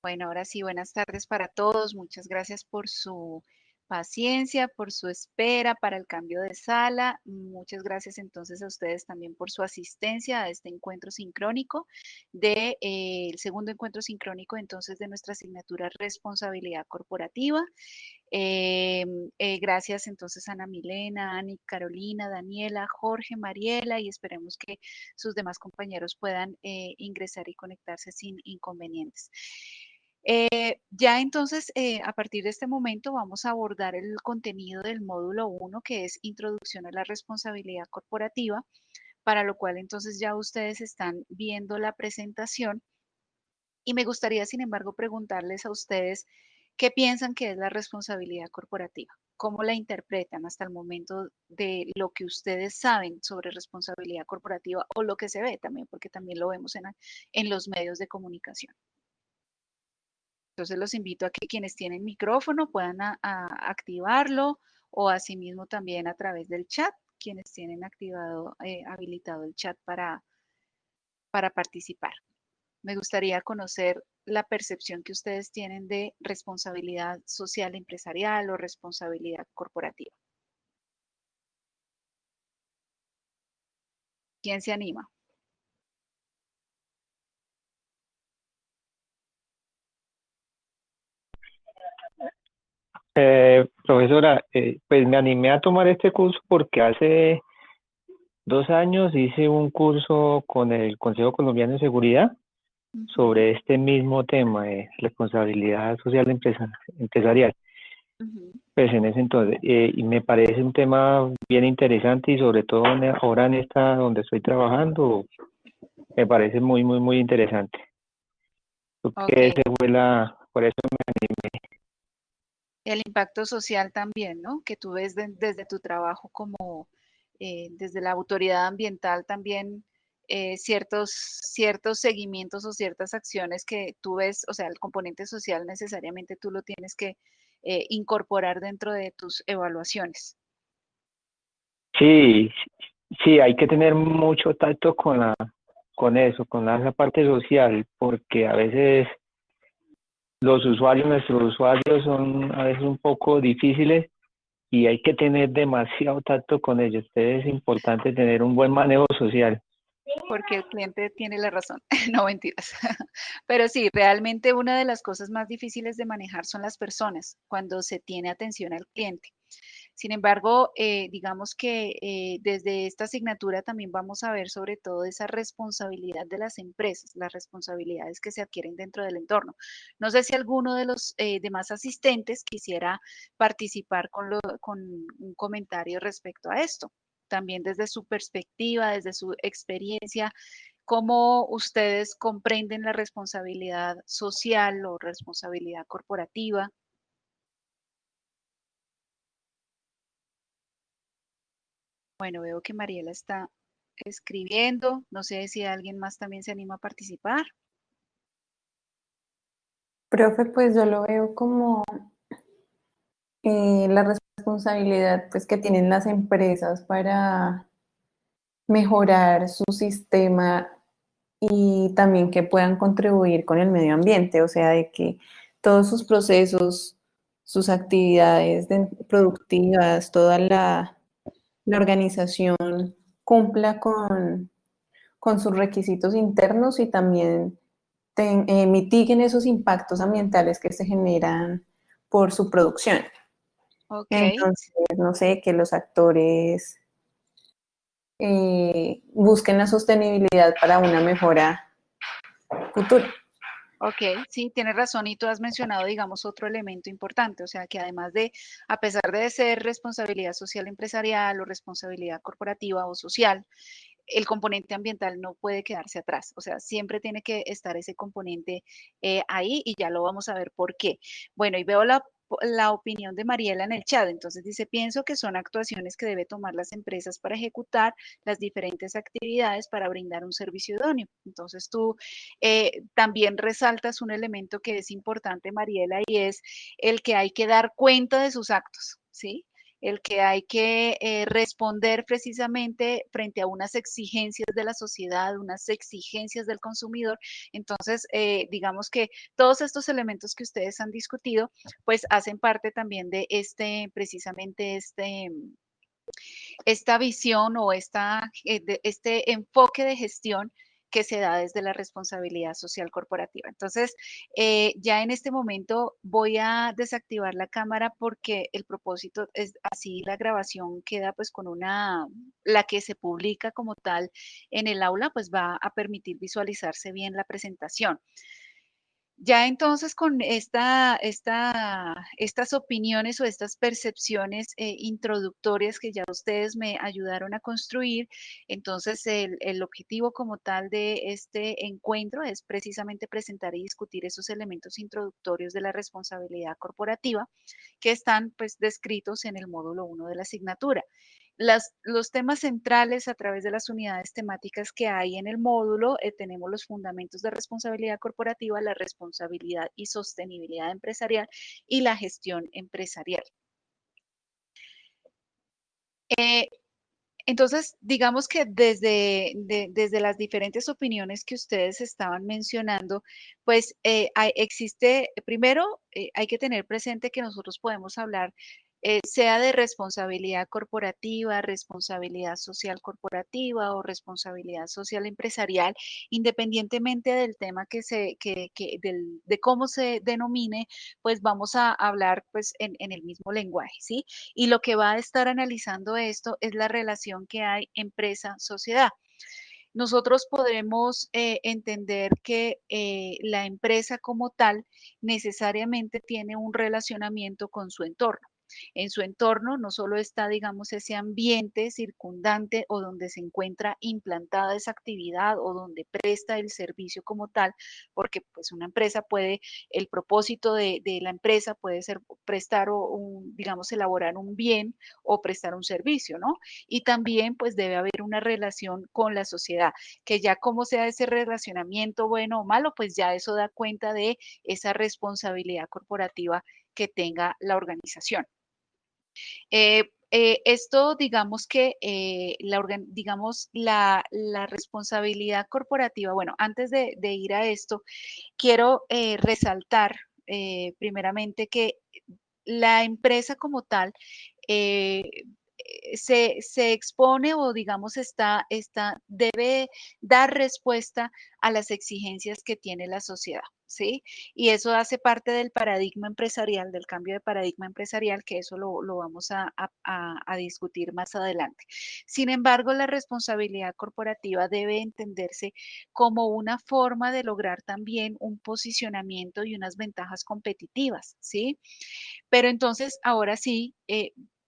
Bueno, ahora sí, buenas tardes para todos. Muchas gracias por su paciencia, por su espera para el cambio de sala. Muchas gracias entonces a ustedes también por su asistencia a este encuentro sincrónico el segundo encuentro sincrónico entonces de nuestra asignatura Responsabilidad Corporativa. Gracias entonces a Ana Milena, Ani, Carolina, Daniela, Jorge, Mariela y esperemos que sus demás compañeros puedan ingresar y conectarse sin inconvenientes. Ya entonces, a partir de este momento vamos a abordar el contenido del módulo 1, que es Introducción a la Responsabilidad Corporativa, para lo cual entonces ya ustedes están viendo la presentación y me gustaría, sin embargo, preguntarles a ustedes qué piensan que es la responsabilidad corporativa, cómo la interpretan hasta el momento de lo que ustedes saben sobre responsabilidad corporativa o lo que se ve también, porque también lo vemos en los medios de comunicación. Entonces los invito a que quienes tienen micrófono puedan activarlo o asimismo también a través del chat, quienes tienen habilitado el chat para participar. Me gustaría conocer la percepción que ustedes tienen de responsabilidad social empresarial o responsabilidad corporativa. ¿Quién se anima? Profesora, pues me animé a tomar este curso porque hace 2 años hice un curso con el Consejo Colombiano de Seguridad Ujú, sobre este mismo tema de responsabilidad social empresarial. ujú. Pues en ese entonces, y me parece un tema bien interesante y sobre todo ahora en esta donde estoy trabajando, me parece muy, muy, muy interesante. Ok. Porque por eso El impacto social también, ¿no? Que tú ves desde tu trabajo como desde la autoridad ambiental también ciertos seguimientos o ciertas acciones que tú ves, o sea, el componente social necesariamente tú lo tienes que incorporar dentro de tus evaluaciones. sí, sí, hay que tener mucho tacto con eso, con esa parte social, porque a veces nuestros usuarios son a veces un poco difíciles y hay que tener demasiado tacto con ellos. Entonces es importante tener un buen manejo social. Porque el cliente tiene la razón. No mentiras. Pero sí, realmente una de las cosas más difíciles de manejar son las personas cuando se tiene atención al cliente. Sin embargo, digamos que desde esta asignatura también vamos a ver sobre todo esa responsabilidad de las empresas, las responsabilidades que se adquieren dentro del entorno. No sé si alguno de los demás asistentes quisiera participar con un comentario respecto a esto. También desde su perspectiva, desde su experiencia, cómo ustedes comprenden la responsabilidad social o responsabilidad corporativa. Bueno, veo que Mariela está escribiendo. No sé si alguien más también se anima a participar. Profe, pues yo lo veo como la responsabilidad pues, que tienen las empresas para mejorar su sistema y también que puedan contribuir con el medio ambiente, o sea, de que todos sus procesos, sus actividades productivas, toda la organización cumpla con sus requisitos internos y también mitiguen esos impactos ambientales que se generan por su producción. Ok, Entonces, no sé, que los actores busquen la sostenibilidad para una mejora futura. ok, sí, tienes razón y tú has mencionado, digamos, otro elemento importante, o sea, que además de, a pesar de ser responsabilidad social empresarial o responsabilidad corporativa o social, el componente ambiental no puede quedarse atrás, o sea, siempre tiene que estar ese componente ahí y ya lo vamos a ver por qué. Bueno, y veo la opinión de Mariela en el chat, entonces dice, pienso que son actuaciones que debe tomar las empresas para ejecutar las diferentes actividades para brindar un servicio idóneo. Entonces tú también resaltas un elemento que es importante, Mariela, y es el que hay que dar cuenta de sus actos, ¿sí? el que hay que responder precisamente frente a unas exigencias de la sociedad, unas exigencias del consumidor. Entonces, digamos que todos estos elementos que ustedes han discutido, pues hacen parte también de precisamente esta visión o este enfoque de gestión que se da desde la responsabilidad social corporativa. Entonces, ya en este momento voy a desactivar la cámara porque el propósito es así, la grabación queda pues con la que se publica como tal en el aula, pues va a permitir visualizarse bien la presentación. Ya entonces con estas opiniones o estas percepciones introductorias que ya ustedes me ayudaron a construir, entonces el objetivo como tal de este encuentro es precisamente presentar y discutir esos elementos introductorios de la responsabilidad corporativa que están pues descritos en el módulo 1 de la asignatura. Los temas centrales a través de las unidades temáticas que hay en el módulo, tenemos los fundamentos de responsabilidad corporativa, la responsabilidad y sostenibilidad empresarial y la gestión empresarial. Entonces, digamos que desde las diferentes opiniones que ustedes estaban mencionando, pues existe, primero, hay que tener presente que nosotros podemos hablar, sea de responsabilidad corporativa, responsabilidad social corporativa o responsabilidad social empresarial, independientemente del tema de cómo se denomine, pues vamos a hablar pues en el mismo lenguaje, ¿sí? Y lo que va a estar analizando esto es la relación que hay empresa-sociedad. Nosotros podremos entender que la empresa como tal necesariamente tiene un relacionamiento con su entorno. En su entorno no solo está, digamos, ese ambiente circundante o donde se encuentra implantada esa actividad o donde presta el servicio como tal, porque pues una empresa puede, el propósito de la empresa puede ser prestar digamos, elaborar un bien o prestar un servicio, ¿no? Y también pues debe haber una relación con la sociedad, que ya como sea ese relacionamiento bueno o malo, pues ya eso da cuenta de esa responsabilidad corporativa que tenga la organización. Esto, digamos que la responsabilidad corporativa, bueno, antes de ir a esto, quiero resaltar primeramente que la empresa como tal eh, se expone o digamos debe dar respuesta a las exigencias que tiene la sociedad, ¿sí? Y eso hace parte del paradigma empresarial, del cambio de paradigma empresarial, que eso lo vamos a discutir más adelante. Sin embargo, la responsabilidad corporativa debe entenderse como una forma de lograr también un posicionamiento y unas ventajas competitivas, ¿sí? Pero entonces, ahora sí,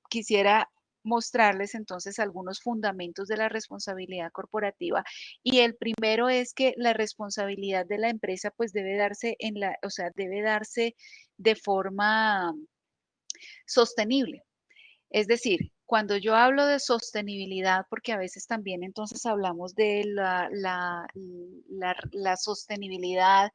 quisiera mostrarles entonces algunos fundamentos de la responsabilidad corporativa y el primero es que la responsabilidad de la empresa pues debe darse o sea, debe darse de forma sostenible. Es decir, cuando yo hablo de sostenibilidad, porque a veces también entonces hablamos de la sostenibilidad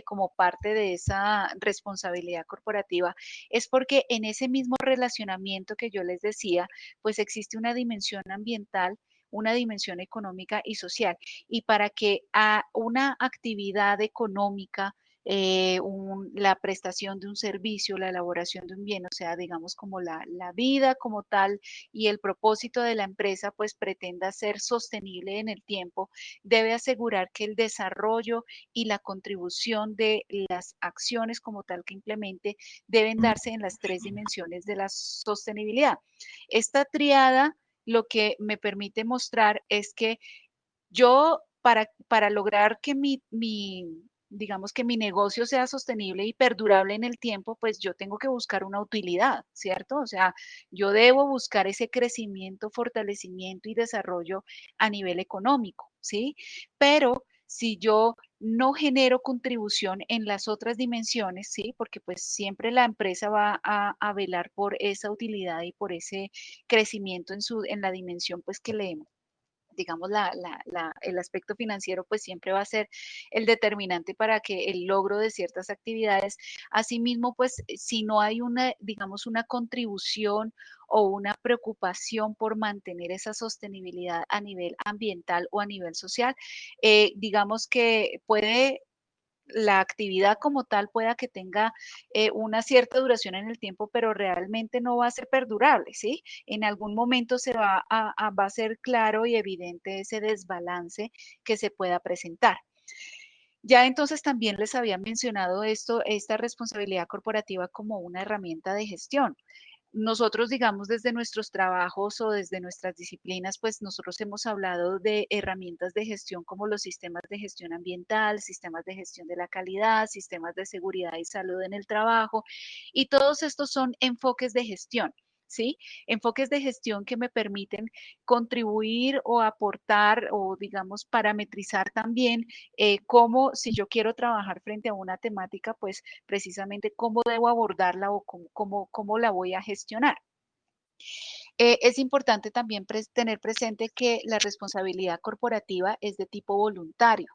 como parte de esa responsabilidad corporativa, es porque en ese mismo relacionamiento que yo les decía, pues existe una dimensión ambiental, una dimensión económica y social. Y para que a una actividad económica, la prestación de un servicio, la elaboración de un bien, o sea, digamos como la vida como tal y el propósito de la empresa, pues pretenda ser sostenible en el tiempo, debe asegurar que el desarrollo y la contribución de las acciones como tal que implemente deben darse en las tres dimensiones de la sostenibilidad. Esta triada lo que me permite mostrar es que yo, para lograr que digamos que mi negocio sea sostenible y perdurable en el tiempo, pues yo tengo que buscar una utilidad, ¿cierto? O sea, yo debo buscar ese crecimiento, fortalecimiento y desarrollo a nivel económico, ¿sí? Pero si yo no genero contribución en las otras dimensiones, ¿sí? Porque pues siempre la empresa va a velar por esa utilidad y por ese crecimiento en la dimensión pues que digamos, el aspecto financiero pues siempre va a ser el determinante para que el logro de ciertas actividades. Asimismo, pues si no hay una, digamos, una contribución o una preocupación por mantener esa sostenibilidad a nivel ambiental o a nivel social, digamos que puede la actividad como tal pueda que tenga una cierta duración en el tiempo, pero realmente no va a ser perdurable, ¿sí? En algún momento se va a ser claro y evidente ese desbalance que se pueda presentar. Ya entonces también les había mencionado esta responsabilidad corporativa como una herramienta de gestión. Nosotros, digamos, desde nuestros trabajos o desde nuestras disciplinas, pues nosotros hemos hablado de herramientas de gestión como los sistemas de gestión ambiental, sistemas de gestión de la calidad, sistemas de seguridad y salud en el trabajo, y todos estos son enfoques de gestión. ¿Sí? Enfoques de gestión que me permiten contribuir o aportar o, digamos, parametrizar también cómo, si yo quiero trabajar frente a una temática, pues precisamente cómo debo abordarla o cómo la voy a gestionar. Es importante también tener presente que la responsabilidad corporativa es de tipo voluntario.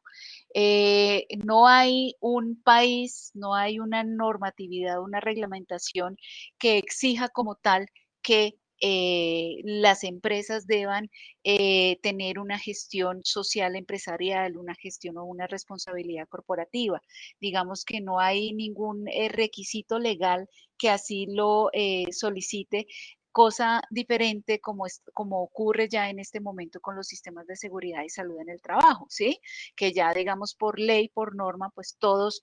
No hay un país, no hay una normatividad, una reglamentación que exija como tal que las empresas deban tener una gestión social empresarial, una gestión o una responsabilidad corporativa. Digamos que no hay ningún requisito legal que así lo solicite, cosa diferente como ocurre ya en este momento con los sistemas de seguridad y salud en el trabajo, ¿sí? Que ya, digamos, por ley, por norma, pues todas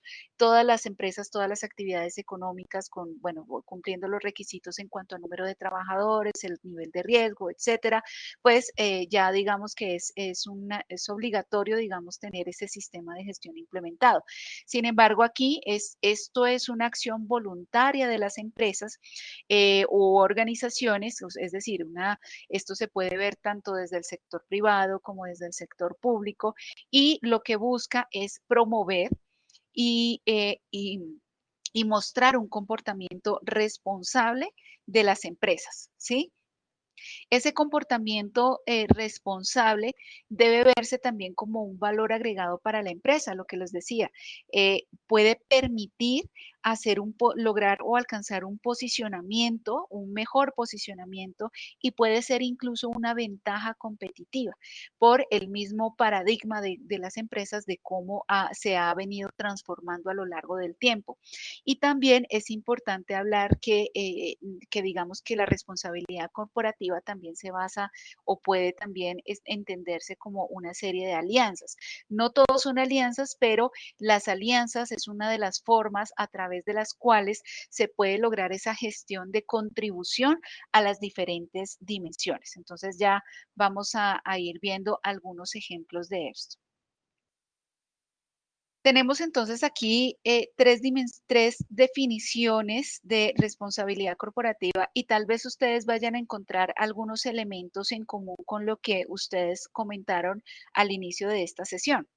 las empresas, todas las actividades económicas bueno, cumpliendo los requisitos en cuanto a número de trabajadores, el nivel de riesgo, etcétera, pues ya digamos que es obligatorio, digamos, tener ese sistema de gestión implementado. Sin embargo, aquí esto es una acción voluntaria de las empresas u organizaciones, es decir, esto se puede ver tanto desde el sector privado como desde el sector público, y lo que busca es promover y, y mostrar un comportamiento responsable de las empresas, ¿sí? Ese comportamiento responsable debe verse también como un valor agregado para la empresa, lo que les decía. Puede permitir lograr o alcanzar un posicionamiento, un mejor posicionamiento, y puede ser incluso una ventaja competitiva por el mismo paradigma de las empresas de cómo se ha venido transformando a lo largo del tiempo. Y también es importante hablar que digamos que la responsabilidad corporativa también se basa o puede también entenderse como una serie de alianzas. No todos son alianzas, pero las alianzas es una de las formas a través de las cuales se puede lograr esa gestión de contribución a las diferentes dimensiones. Entonces ya vamos a ir viendo algunos ejemplos de esto. Tenemos entonces aquí tres definiciones de responsabilidad corporativa y tal vez ustedes vayan a encontrar algunos elementos en común con lo que ustedes comentaron al inicio de esta sesión.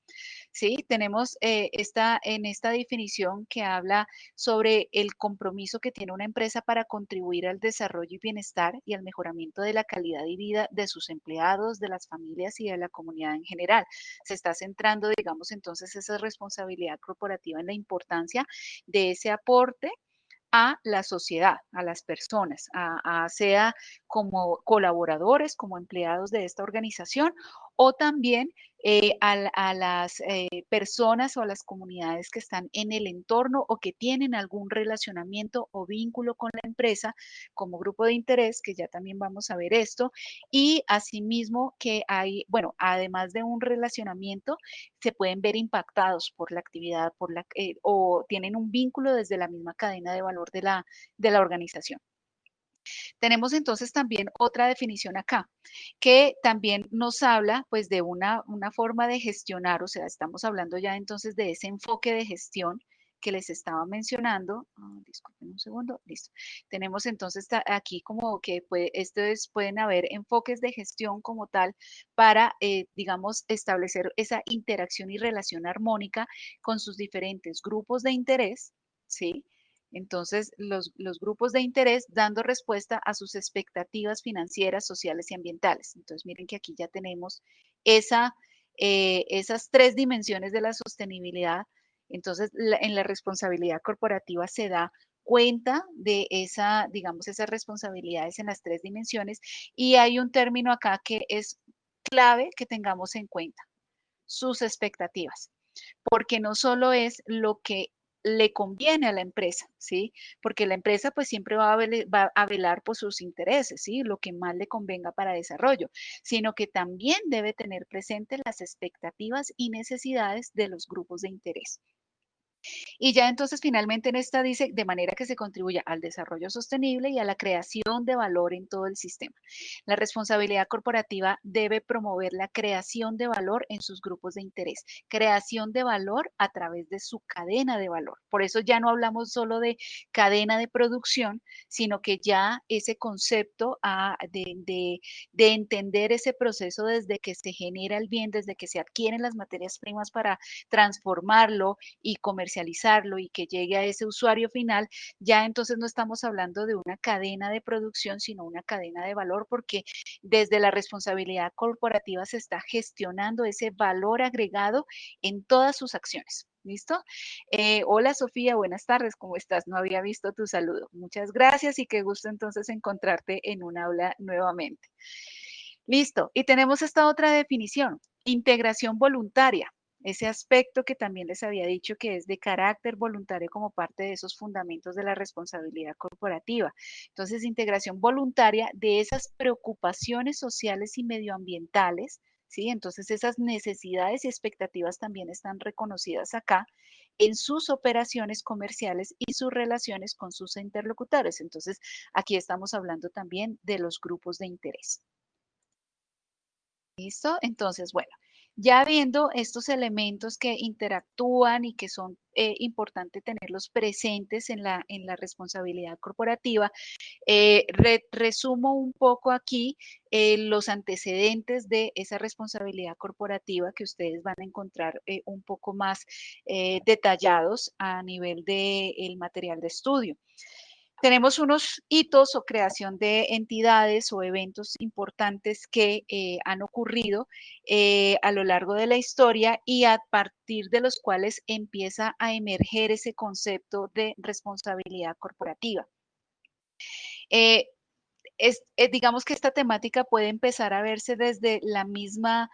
¿Sí? Tenemos en esta definición que habla sobre el compromiso que tiene una empresa para contribuir al desarrollo y bienestar y al mejoramiento de la calidad de vida de sus empleados, de las familias y de la comunidad en general. Se está centrando, digamos, entonces esa responsabilidad corporativa en la importancia de ese aporte a la sociedad, a las personas, sea como colaboradores, como empleados de esta organización, o también a las personas o a las comunidades que están en el entorno o que tienen algún relacionamiento o vínculo con la empresa como grupo de interés, que ya también vamos a ver esto, y asimismo que hay, bueno, además de un relacionamiento, se pueden ver impactados por la actividad o tienen un vínculo desde la misma cadena de valor de la organización. Tenemos entonces también otra definición acá, que también nos habla pues de una forma de gestionar, o sea, estamos hablando ya entonces de ese enfoque de gestión que les estaba mencionando. Disculpen un segundo, listo. Tenemos entonces aquí como que pueden haber enfoques de gestión como tal para, digamos, establecer esa interacción y relación armónica con sus diferentes grupos de interés, ¿sí? Entonces, los grupos de interés dando respuesta a sus expectativas financieras, sociales y ambientales. Entonces, miren que aquí ya tenemos esas tres dimensiones de la sostenibilidad. Entonces, en la responsabilidad corporativa se da cuenta de esa, digamos, esas responsabilidades en las tres dimensiones, y hay un término acá que es clave que tengamos en cuenta: sus expectativas, porque no solo es lo que le conviene a la empresa, ¿sí? Porque la empresa pues siempre va a velar por sus intereses, ¿sí? Lo que más le convenga para desarrollo, sino que también debe tener presente las expectativas y necesidades de los grupos de interés. Y ya entonces finalmente en esta dice, de manera que se contribuya al desarrollo sostenible y a la creación de valor en todo el sistema. La responsabilidad corporativa debe promover la creación de valor en sus grupos de interés, creación de valor a través de su cadena de valor. Por eso ya no hablamos solo de cadena de producción, sino que ya ese concepto de entender ese proceso desde que se genera el bien, desde que se adquieren las materias primas para transformarlo y comercializarlo y que llegue a ese usuario final, ya entonces no estamos hablando de una cadena de producción, sino una cadena de valor, porque desde la responsabilidad corporativa se está gestionando ese valor agregado en todas sus acciones. ¿Listo? Hola Sofía, buenas tardes, ¿cómo estás? No había visto tu saludo. Muchas gracias y qué gusto entonces encontrarte en un aula nuevamente. Listo, y tenemos esta otra definición: integración voluntaria. Ese aspecto que también les había dicho que es de carácter voluntario como parte de esos fundamentos de la responsabilidad corporativa. Entonces, integración voluntaria de esas preocupaciones sociales y medioambientales, ¿sí? Entonces, esas necesidades y expectativas también están reconocidas acá en sus operaciones comerciales y sus relaciones con sus interlocutores. Entonces, aquí estamos hablando también de los grupos de interés. ¿Listo? Entonces, bueno, ya viendo estos elementos que interactúan y que son importantes tenerlos presentes en la responsabilidad corporativa, resumo un poco aquí los antecedentes de esa responsabilidad corporativa que ustedes van a encontrar un poco más detallados a nivel del material de estudio. Tenemos unos hitos o creación de entidades o eventos importantes que han ocurrido a lo largo de la historia y a partir de los cuales empieza a emerger ese concepto de responsabilidad corporativa. Digamos que esta temática puede empezar a verse desde la misma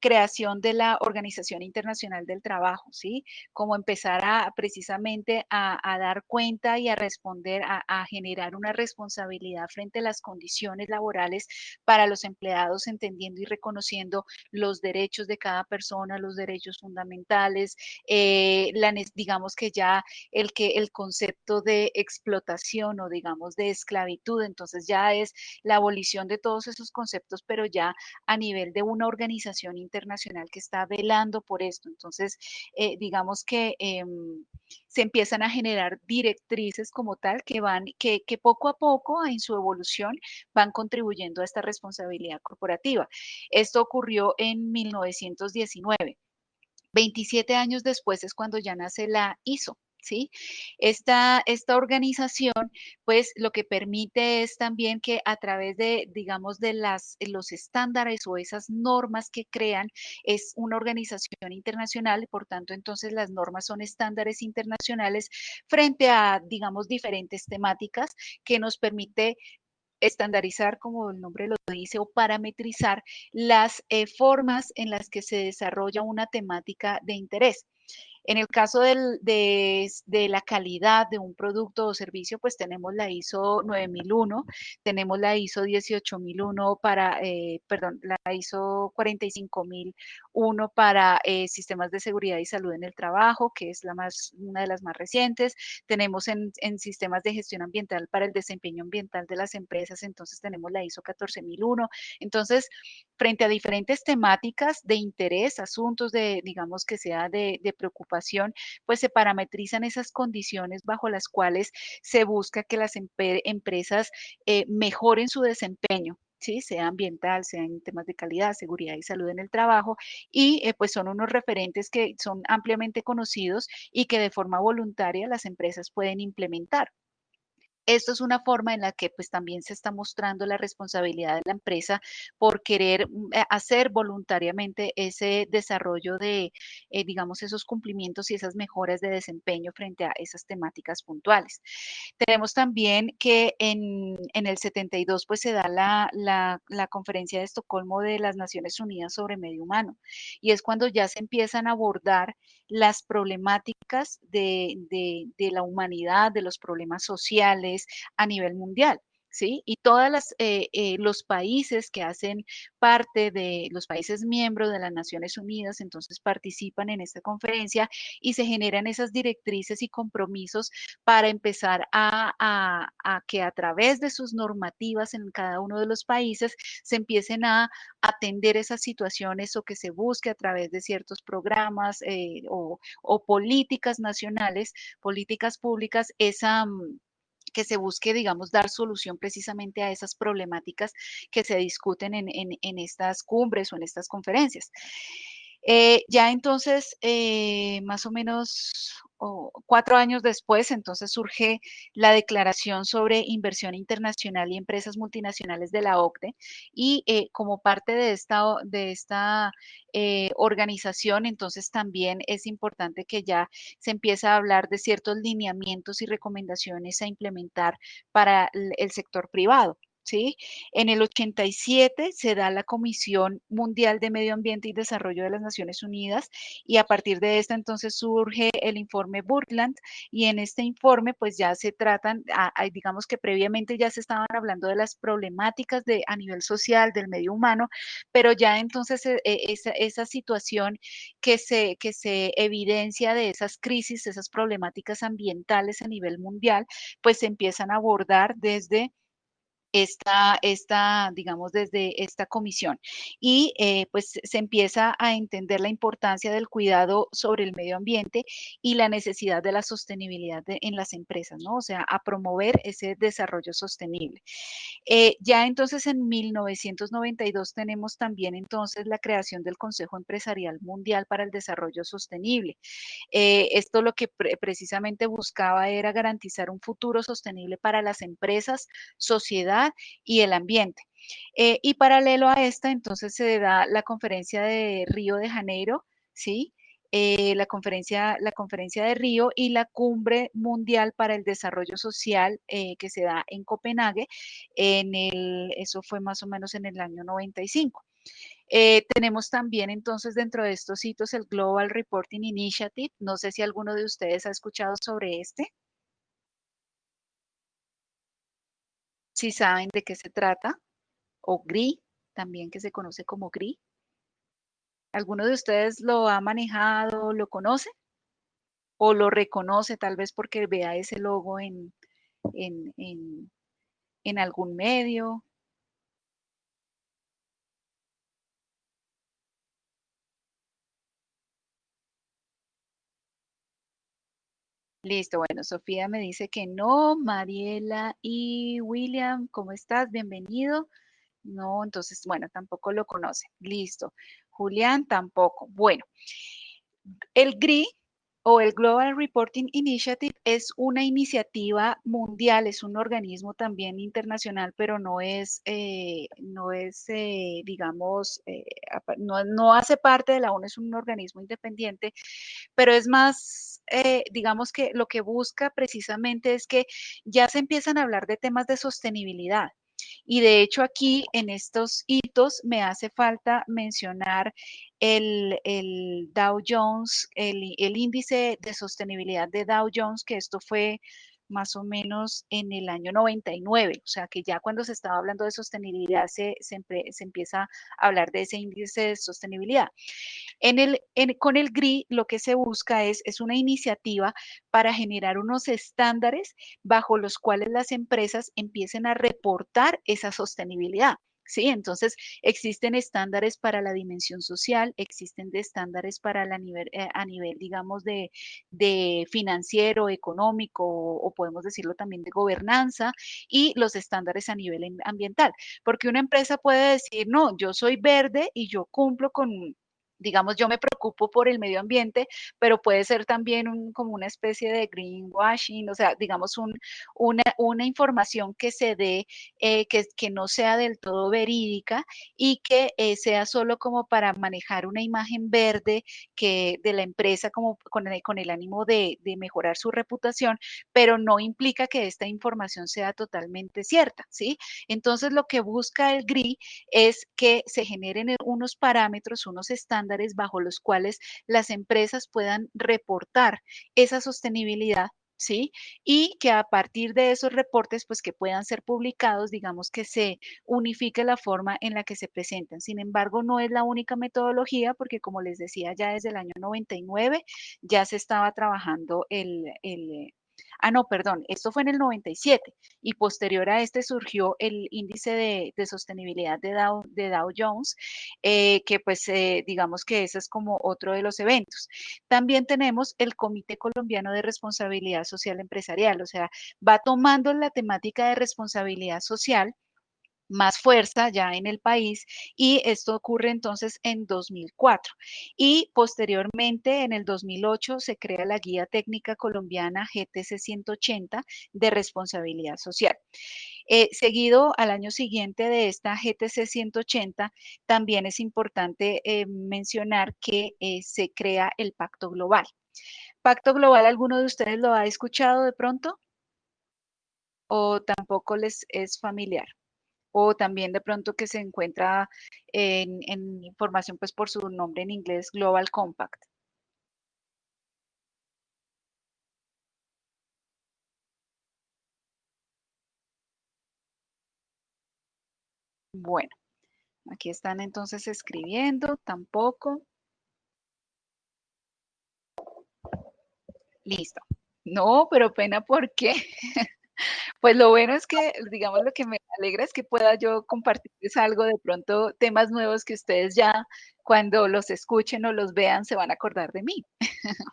creación de la Organización Internacional del Trabajo, ¿sí? Como empezar precisamente a dar cuenta y a responder, a generar una responsabilidad frente a las condiciones laborales para los empleados, entendiendo y reconociendo los derechos de cada persona, los derechos fundamentales, digamos que ya el concepto de explotación o digamos de esclavitud, entonces ya es la abolición de todos esos conceptos, pero ya a nivel de una organización internacional que está velando por esto. Entonces, digamos que se empiezan a generar directrices como tal que poco a poco en su evolución van contribuyendo a esta responsabilidad corporativa. Esto ocurrió en 1919. 27 años después es cuando ya nace la ISO. ¿Sí? Esta organización, pues lo que permite es también que a través de, digamos, de los estándares o esas normas que crean, es una organización internacional, por tanto, entonces las normas son estándares internacionales frente a, digamos, diferentes temáticas que nos permite estandarizar, como el nombre lo dice, o parametrizar las formas en las que se desarrolla una temática de interés. En el caso de la calidad de un producto o servicio, pues tenemos la ISO 9001, tenemos la ISO 18001 perdón, la ISO 45001 para sistemas de seguridad y salud en el trabajo, que es una de las más recientes. Tenemos en sistemas de gestión ambiental para el desempeño ambiental de las empresas, entonces tenemos la ISO 14001. Entonces, frente a diferentes temáticas de interés, asuntos digamos que sea de preocupación, pues se parametrizan esas condiciones bajo las cuales se busca que las empresas mejoren su desempeño. ¿Sí? Sea ambiental, sea en temas de calidad, seguridad y salud en el trabajo, y pues son unos referentes que son ampliamente conocidos y que de forma voluntaria las empresas pueden implementar. Esto es una forma en la que pues también se está mostrando la responsabilidad de la empresa por querer hacer voluntariamente ese desarrollo de, digamos, esos cumplimientos y esas mejoras de desempeño frente a esas temáticas puntuales. Tenemos también que en el 72 pues se da la Conferencia de Estocolmo de las Naciones Unidas sobre Medio Humano y es cuando ya se empiezan a abordar las problemáticas de la humanidad, de los problemas sociales a nivel mundial. ¿Sí? Y todos los países que hacen parte de los países miembros de las Naciones Unidas, entonces participan en esta conferencia y se generan esas directrices y compromisos para empezar a que a través de sus normativas en cada uno de los países se empiecen a atender esas situaciones o que se busque a través de ciertos programas o políticas nacionales, políticas públicas, que se busque, digamos, dar solución precisamente a esas problemáticas que se discuten en estas cumbres o en estas conferencias. Ya entonces, más o menos 4 años después, entonces surge la Declaración sobre Inversión Internacional y Empresas Multinacionales de la OCDE y como parte de esta organización, entonces también es importante que ya se empiece a hablar de ciertos lineamientos y recomendaciones a implementar para el sector privado. ¿Sí? En el 87 se da la Comisión Mundial de Medio Ambiente y Desarrollo de las Naciones Unidas y a partir de esta entonces surge el informe Brundtland y en este informe pues ya se tratan, digamos que previamente ya se estaban hablando de las problemáticas a nivel social del medio humano, pero ya entonces esa situación que se evidencia de esas crisis, esas problemáticas ambientales a nivel mundial, pues se empiezan a abordar desde digamos, desde esta comisión. Y pues se empieza a entender la importancia del cuidado sobre el medio ambiente y la necesidad de la sostenibilidad en las empresas, ¿no? O sea, a promover ese desarrollo sostenible. Ya entonces en 1992 tenemos también entonces la creación del Consejo Empresarial Mundial para el Desarrollo Sostenible. Esto lo que precisamente buscaba era garantizar un futuro sostenible para las empresas, sociedad y el ambiente. Y paralelo a esta, entonces se da la conferencia de Río de Janeiro, ¿sí? La conferencia de Río y la Cumbre Mundial para el Desarrollo Social que se da en Copenhague, eso fue más o menos en el año 95. Tenemos también entonces dentro de estos hitos el Global Reporting Initiative. No sé si alguno de ustedes ha escuchado sobre este, si saben de qué se trata, o GRI, también que se conoce como GRI. ¿Alguno de ustedes lo ha manejado, lo conoce o lo reconoce tal vez porque vea ese logo en, en, en algún medio? Listo, bueno, Sofía me dice que no, Mariela y William, ¿cómo estás? Bienvenido. No, entonces, bueno, tampoco lo conoce. Listo. Julián tampoco. Bueno, el GRI o el Global Reporting Initiative es una iniciativa mundial, es un organismo también internacional, pero no es, digamos, no hace parte de la ONU, es un organismo independiente, pero es más, digamos que lo que busca precisamente es que ya se empiezan a hablar de temas de sostenibilidad. Y de hecho aquí en estos hitos me hace falta mencionar el Dow Jones, el índice de sostenibilidad de Dow Jones, que esto fue más o menos en el año 99, o sea que ya cuando se estaba hablando de sostenibilidad se empieza a hablar de ese índice de sostenibilidad. Con el GRI lo que se busca es una iniciativa para generar unos estándares bajo los cuales las empresas empiecen a reportar esa sostenibilidad. Sí, entonces existen estándares para la dimensión social, existen estándares para a nivel, digamos, de financiero, económico, o podemos decirlo también de gobernanza, y los estándares a nivel ambiental. Porque una empresa puede decir, no, yo soy verde y yo cumplo con Digamos, yo me preocupo por el medio ambiente, pero puede ser también como una especie de greenwashing, o sea, digamos, una información que se dé, que no sea del todo verídica y que sea solo como para manejar una imagen verde de la empresa como con el ánimo de mejorar su reputación, pero no implica que esta información sea totalmente cierta, ¿sí? Entonces, lo que busca el GRI es que se generen unos parámetros, unos estándares bajo los cuales las empresas puedan reportar esa sostenibilidad, ¿sí? Y que a partir de esos reportes, pues que puedan ser publicados, digamos que se unifique la forma en la que se presentan. Sin embargo, no es la única metodología, porque como les decía, ya desde el año 99 ya se estaba trabajando no, perdón, esto fue en el 97 y posterior a este surgió el índice de sostenibilidad de Dow Jones, que pues digamos que ese es como otro de los eventos. También tenemos el Comité Colombiano de Responsabilidad Social Empresarial, o sea, va tomando la temática de responsabilidad social más fuerza ya en el país y esto ocurre entonces en 2004 y posteriormente en el 2008 se crea la Guía Técnica Colombiana GTC 180 de responsabilidad social. Seguido al año siguiente de esta GTC 180 también es importante mencionar que se crea el Pacto Global. Pacto Global, ¿alguno de ustedes lo ha escuchado de pronto o tampoco les es familiar? O también de pronto que se encuentra en información pues por su nombre en inglés, Global Compact. Bueno, aquí están entonces escribiendo, tampoco. Listo. No, pero pena, ¿por qué? Pues lo bueno es que, digamos, lo que me alegra es que pueda yo compartirles algo, de pronto temas nuevos que ustedes ya cuando los escuchen o los vean se van a acordar de mí.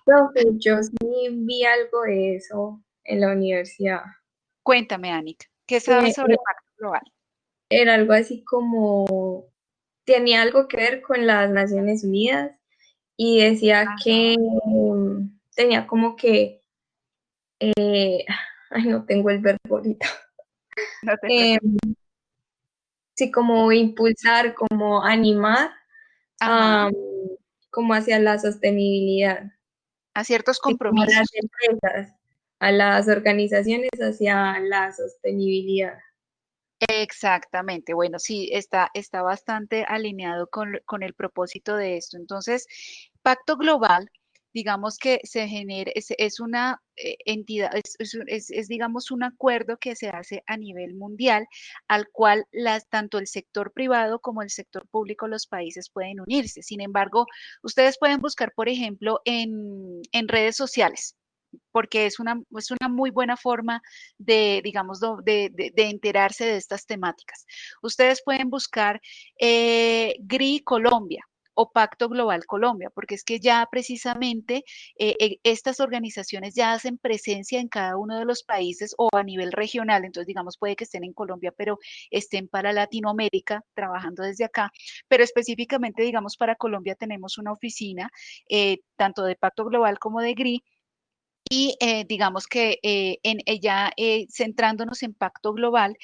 Profe, yo sí vi algo de eso en la universidad. Cuéntame, Anik, ¿qué sabes sobre el Pacto Global? Era algo así como, tenía algo que ver con las Naciones Unidas y decía que tenía como que, ay, no tengo el verbo ahorita. No te Eh, preocupes. sí, como impulsar, como animar, Ajá, como hacia la sostenibilidad. a ciertos Sí, como a las compromisos. empresas, a las organizaciones hacia la sostenibilidad. Exactamente, bueno, sí, está bastante alineado con el propósito de esto. Entonces, Pacto Global, digamos que se genera, es una entidad, digamos un acuerdo que se hace a nivel mundial, al cual tanto el sector privado como el sector público, los países pueden unirse. Sin embargo, ustedes pueden buscar, por ejemplo, en redes sociales porque es una muy buena forma de, digamos, de enterarse de estas temáticas. Ustedes pueden buscar GRI Colombia o Pacto Global Colombia, porque es que ya precisamente estas organizaciones ya hacen presencia en cada uno de los países o a nivel regional, entonces digamos puede que estén en Colombia, pero estén para Latinoamérica trabajando desde acá, pero específicamente digamos para Colombia tenemos una oficina tanto de Pacto Global como de GRI y digamos que ya centrándonos en Pacto Global,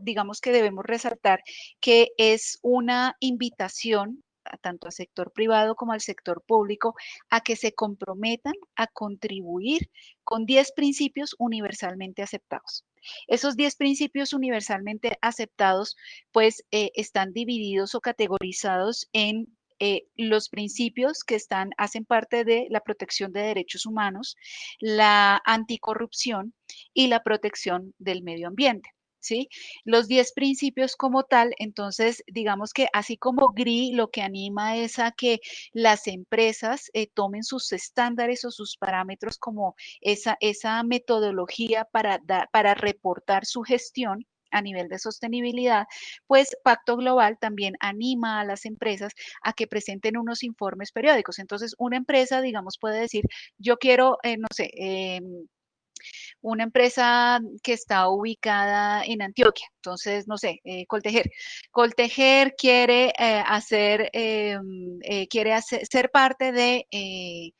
digamos que debemos resaltar que es una invitación tanto al sector privado como al sector público a que se comprometan a contribuir con 10 principios universalmente aceptados. Esos 10 principios universalmente aceptados, pues, están divididos o categorizados en los principios que hacen parte de la protección de derechos humanos, la anticorrupción y la protección del medio ambiente. ¿Sí? Los 10 principios como tal, entonces, digamos que así como GRI lo que anima es a que las empresas tomen sus estándares o sus parámetros como esa metodología para reportar su gestión a nivel de sostenibilidad, pues Pacto Global también anima a las empresas a que presenten unos informes periódicos. Entonces, una empresa, digamos, puede decir, yo quiero, no sé, una empresa que está ubicada en Antioquia. Entonces, no sé, Coltejer. Coltejer quiere ser parte de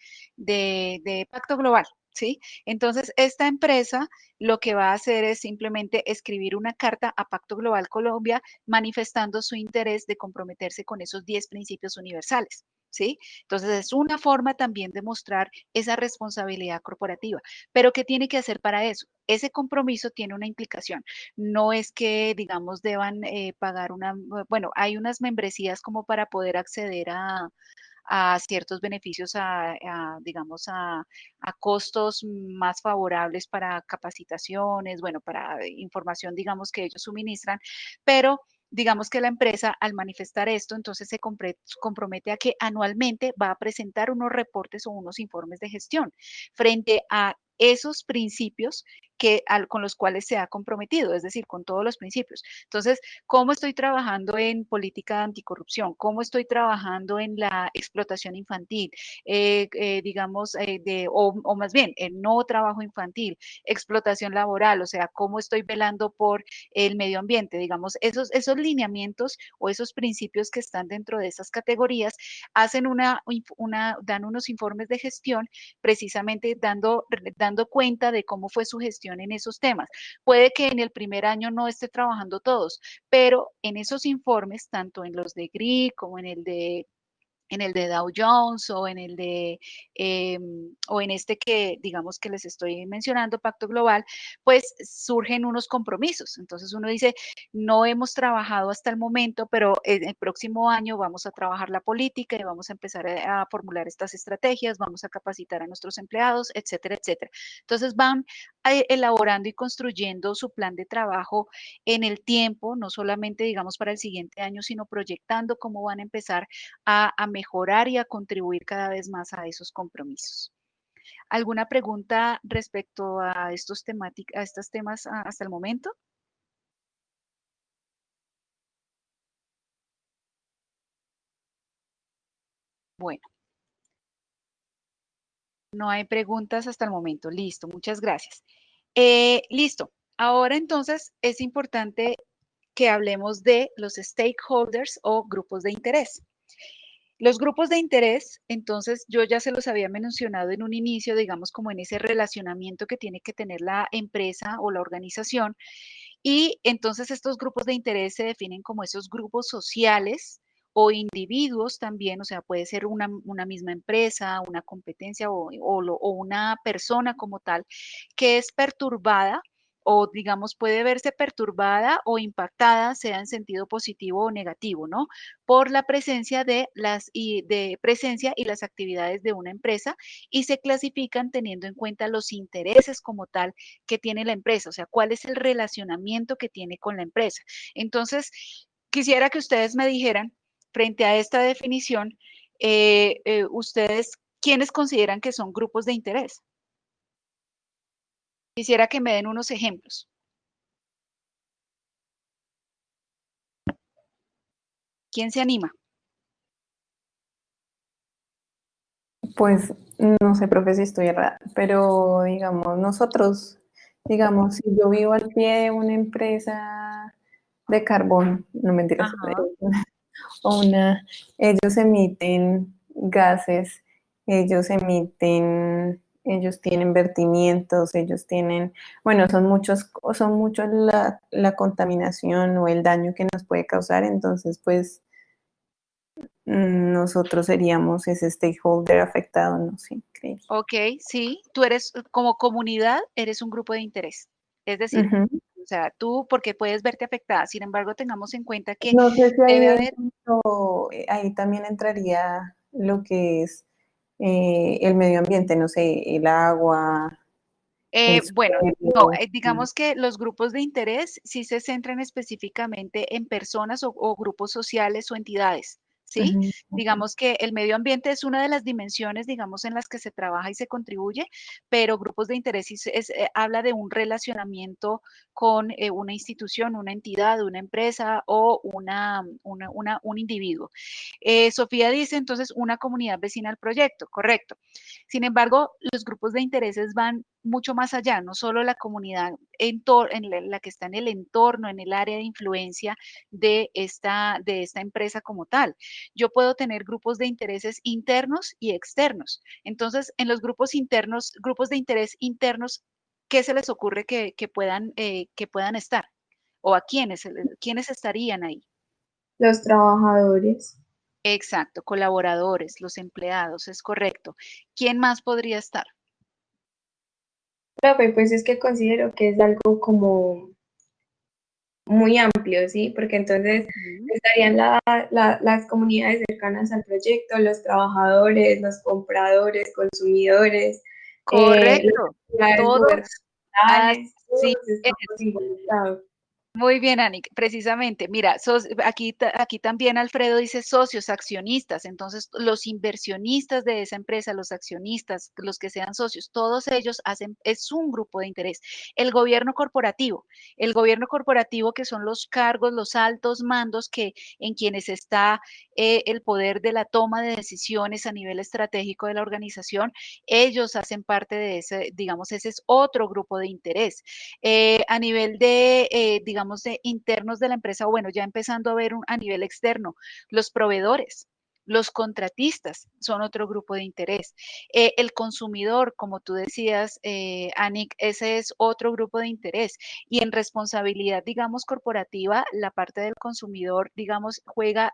Pacto Global, ¿sí? Entonces, esta empresa lo que va a hacer es simplemente escribir una carta a Pacto Global Colombia manifestando su interés de comprometerse con esos 10 principios universales, ¿sí? Entonces, es una forma también de mostrar esa responsabilidad corporativa. Pero ¿qué tiene que hacer para eso? Ese compromiso tiene una implicación. No es que, digamos, deban pagar bueno, hay unas membresías como para poder acceder a ciertos beneficios, digamos, a costos más favorables para capacitaciones, bueno, para información, digamos, que ellos suministran, pero digamos que la empresa al manifestar esto, entonces se compromete a que anualmente va a presentar unos reportes o unos informes de gestión frente a esos principios con los cuales se ha comprometido, es decir, con todos los principios. Entonces, ¿cómo estoy trabajando en política anticorrupción? ¿Cómo estoy trabajando en la explotación infantil? Digamos, o más bien, el no trabajo infantil, explotación laboral, o sea, ¿cómo estoy velando por el medio ambiente? Digamos, esos lineamientos o esos principios que están dentro de esas categorías hacen dan unos informes de gestión precisamente dando cuenta de cómo fue su gestión en esos temas. Puede que en el primer año no esté trabajando todos, pero en esos informes, tanto en los de GRI como en el de Dow Jones o en este que digamos que les estoy mencionando, Pacto Global, pues surgen unos compromisos. Entonces uno dice, no hemos trabajado hasta el momento, pero en el próximo año vamos a trabajar la política y vamos a empezar a formular estas estrategias, vamos a capacitar a nuestros empleados, etcétera, etcétera. Entonces van elaborando y construyendo su plan de trabajo en el tiempo, no solamente digamos para el siguiente año, sino proyectando cómo van a empezar a mejorar y a contribuir cada vez más a esos compromisos. ¿Alguna pregunta respecto a estos temas hasta el momento? Bueno, no hay preguntas hasta el momento. Listo, muchas gracias. Listo. Ahora entonces es importante que hablemos de los stakeholders o grupos de interés. Los grupos de interés, entonces yo ya se los había mencionado en un inicio, digamos como en ese relacionamiento que tiene que tener la empresa o la organización. Y entonces estos grupos de interés se definen como esos grupos sociales o individuos también, o sea, puede ser una misma empresa, una competencia o una persona como tal, que es perturbada o digamos puede verse perturbada o impactada, sea en sentido positivo o negativo, ¿no? Por la presencia de presencia y las actividades de una empresa y se clasifican teniendo en cuenta los intereses como tal que tiene la empresa, o sea, cuál es el relacionamiento que tiene con la empresa. Entonces, quisiera que ustedes me dijeran, frente a esta definición, ustedes, ¿quiénes consideran que son grupos de interés? Quisiera que me den unos ejemplos. ¿Quién se anima? Pues no sé, profe, si estoy errada, pero digamos, nosotros, digamos, si yo vivo al pie de una empresa de carbón, no mentiras, Ajá. o ellos emiten gases, ellos tienen vertimientos, ellos tienen, bueno, son muchos la contaminación o el daño que nos puede causar, entonces pues nosotros seríamos ese stakeholder afectado, no sé, creería. Ok, sí, tú eres como comunidad, eres un grupo de interés. Es decir, Ujú. o sea, tú porque puedes verte afectada, sin embargo, tengamos en cuenta que No sé si debe haber, ahí también entraría lo que es el medio ambiente, no sé, el agua, el bueno, no, suelo. digamos que los grupos de interés sí se centran específicamente en personas o grupos sociales o entidades, ¿sí? Digamos que el medio ambiente es una de las dimensiones, digamos, en las que se trabaja y se contribuye, pero grupos de interés habla de un relacionamiento con una institución, una entidad, una empresa o un individuo. Sofía dice entonces una comunidad vecina al proyecto, correcto. Sin embargo, los grupos de intereses van mucho más allá, no solo la comunidad en la que está en el entorno, en el área de influencia de esta empresa como tal. Yo puedo tener grupos de intereses internos y externos. Entonces, en los grupos internos, grupos de interés internos, ¿qué se les ocurre que puedan estar? ¿O a quiénes estarían ahí? Los trabajadores. Exacto, colaboradores, los empleados, es correcto. ¿Quién más podría estar? Profe, pues es que considero que es algo como muy amplio, ¿sí? Porque entonces estarían las comunidades cercanas al proyecto, los trabajadores, los compradores, consumidores, Correcto, las entidades todos gubernamentales, así todos es. estamos involucrados. Muy bien, Ani, precisamente, mira, aquí también Alfredo dice socios, accionistas, entonces los inversionistas de esa empresa, los accionistas, los que sean socios, todos ellos es un grupo de interés. El gobierno corporativo que son los cargos, los altos mandos en quienes está el poder de la toma de decisiones a nivel estratégico de la organización, ellos hacen parte de ese, digamos, ese es otro grupo de interés. A nivel digamos, de internos de la empresa, o bueno, ya empezando a ver a nivel externo, los proveedores. Los contratistas son otro grupo de interés. El consumidor, como tú decías, Anik, ese es otro grupo de interés. Y en responsabilidad, digamos, corporativa, la parte del consumidor, digamos,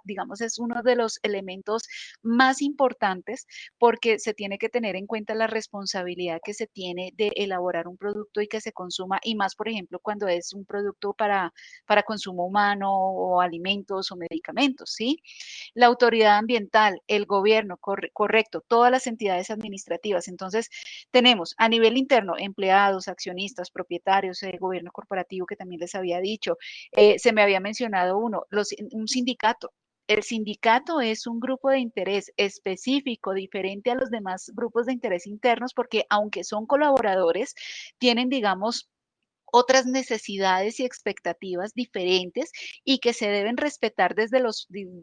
digamos, es uno de los elementos más importantes porque se tiene que tener en cuenta la responsabilidad que se tiene de elaborar un producto y que se consuma, y más, por ejemplo, cuando es un producto para consumo humano o alimentos o medicamentos, ¿sí? La autoridad ambiental, el gobierno, correcto, todas las entidades administrativas. Entonces, tenemos a nivel interno empleados, accionistas, propietarios, gobierno corporativo que también les había dicho. Se me había mencionado un sindicato. El sindicato es un grupo de interés específico, diferente a los demás grupos de interés internos, porque aunque son colaboradores, tienen, digamos, otras necesidades y expectativas diferentes y que se deben respetar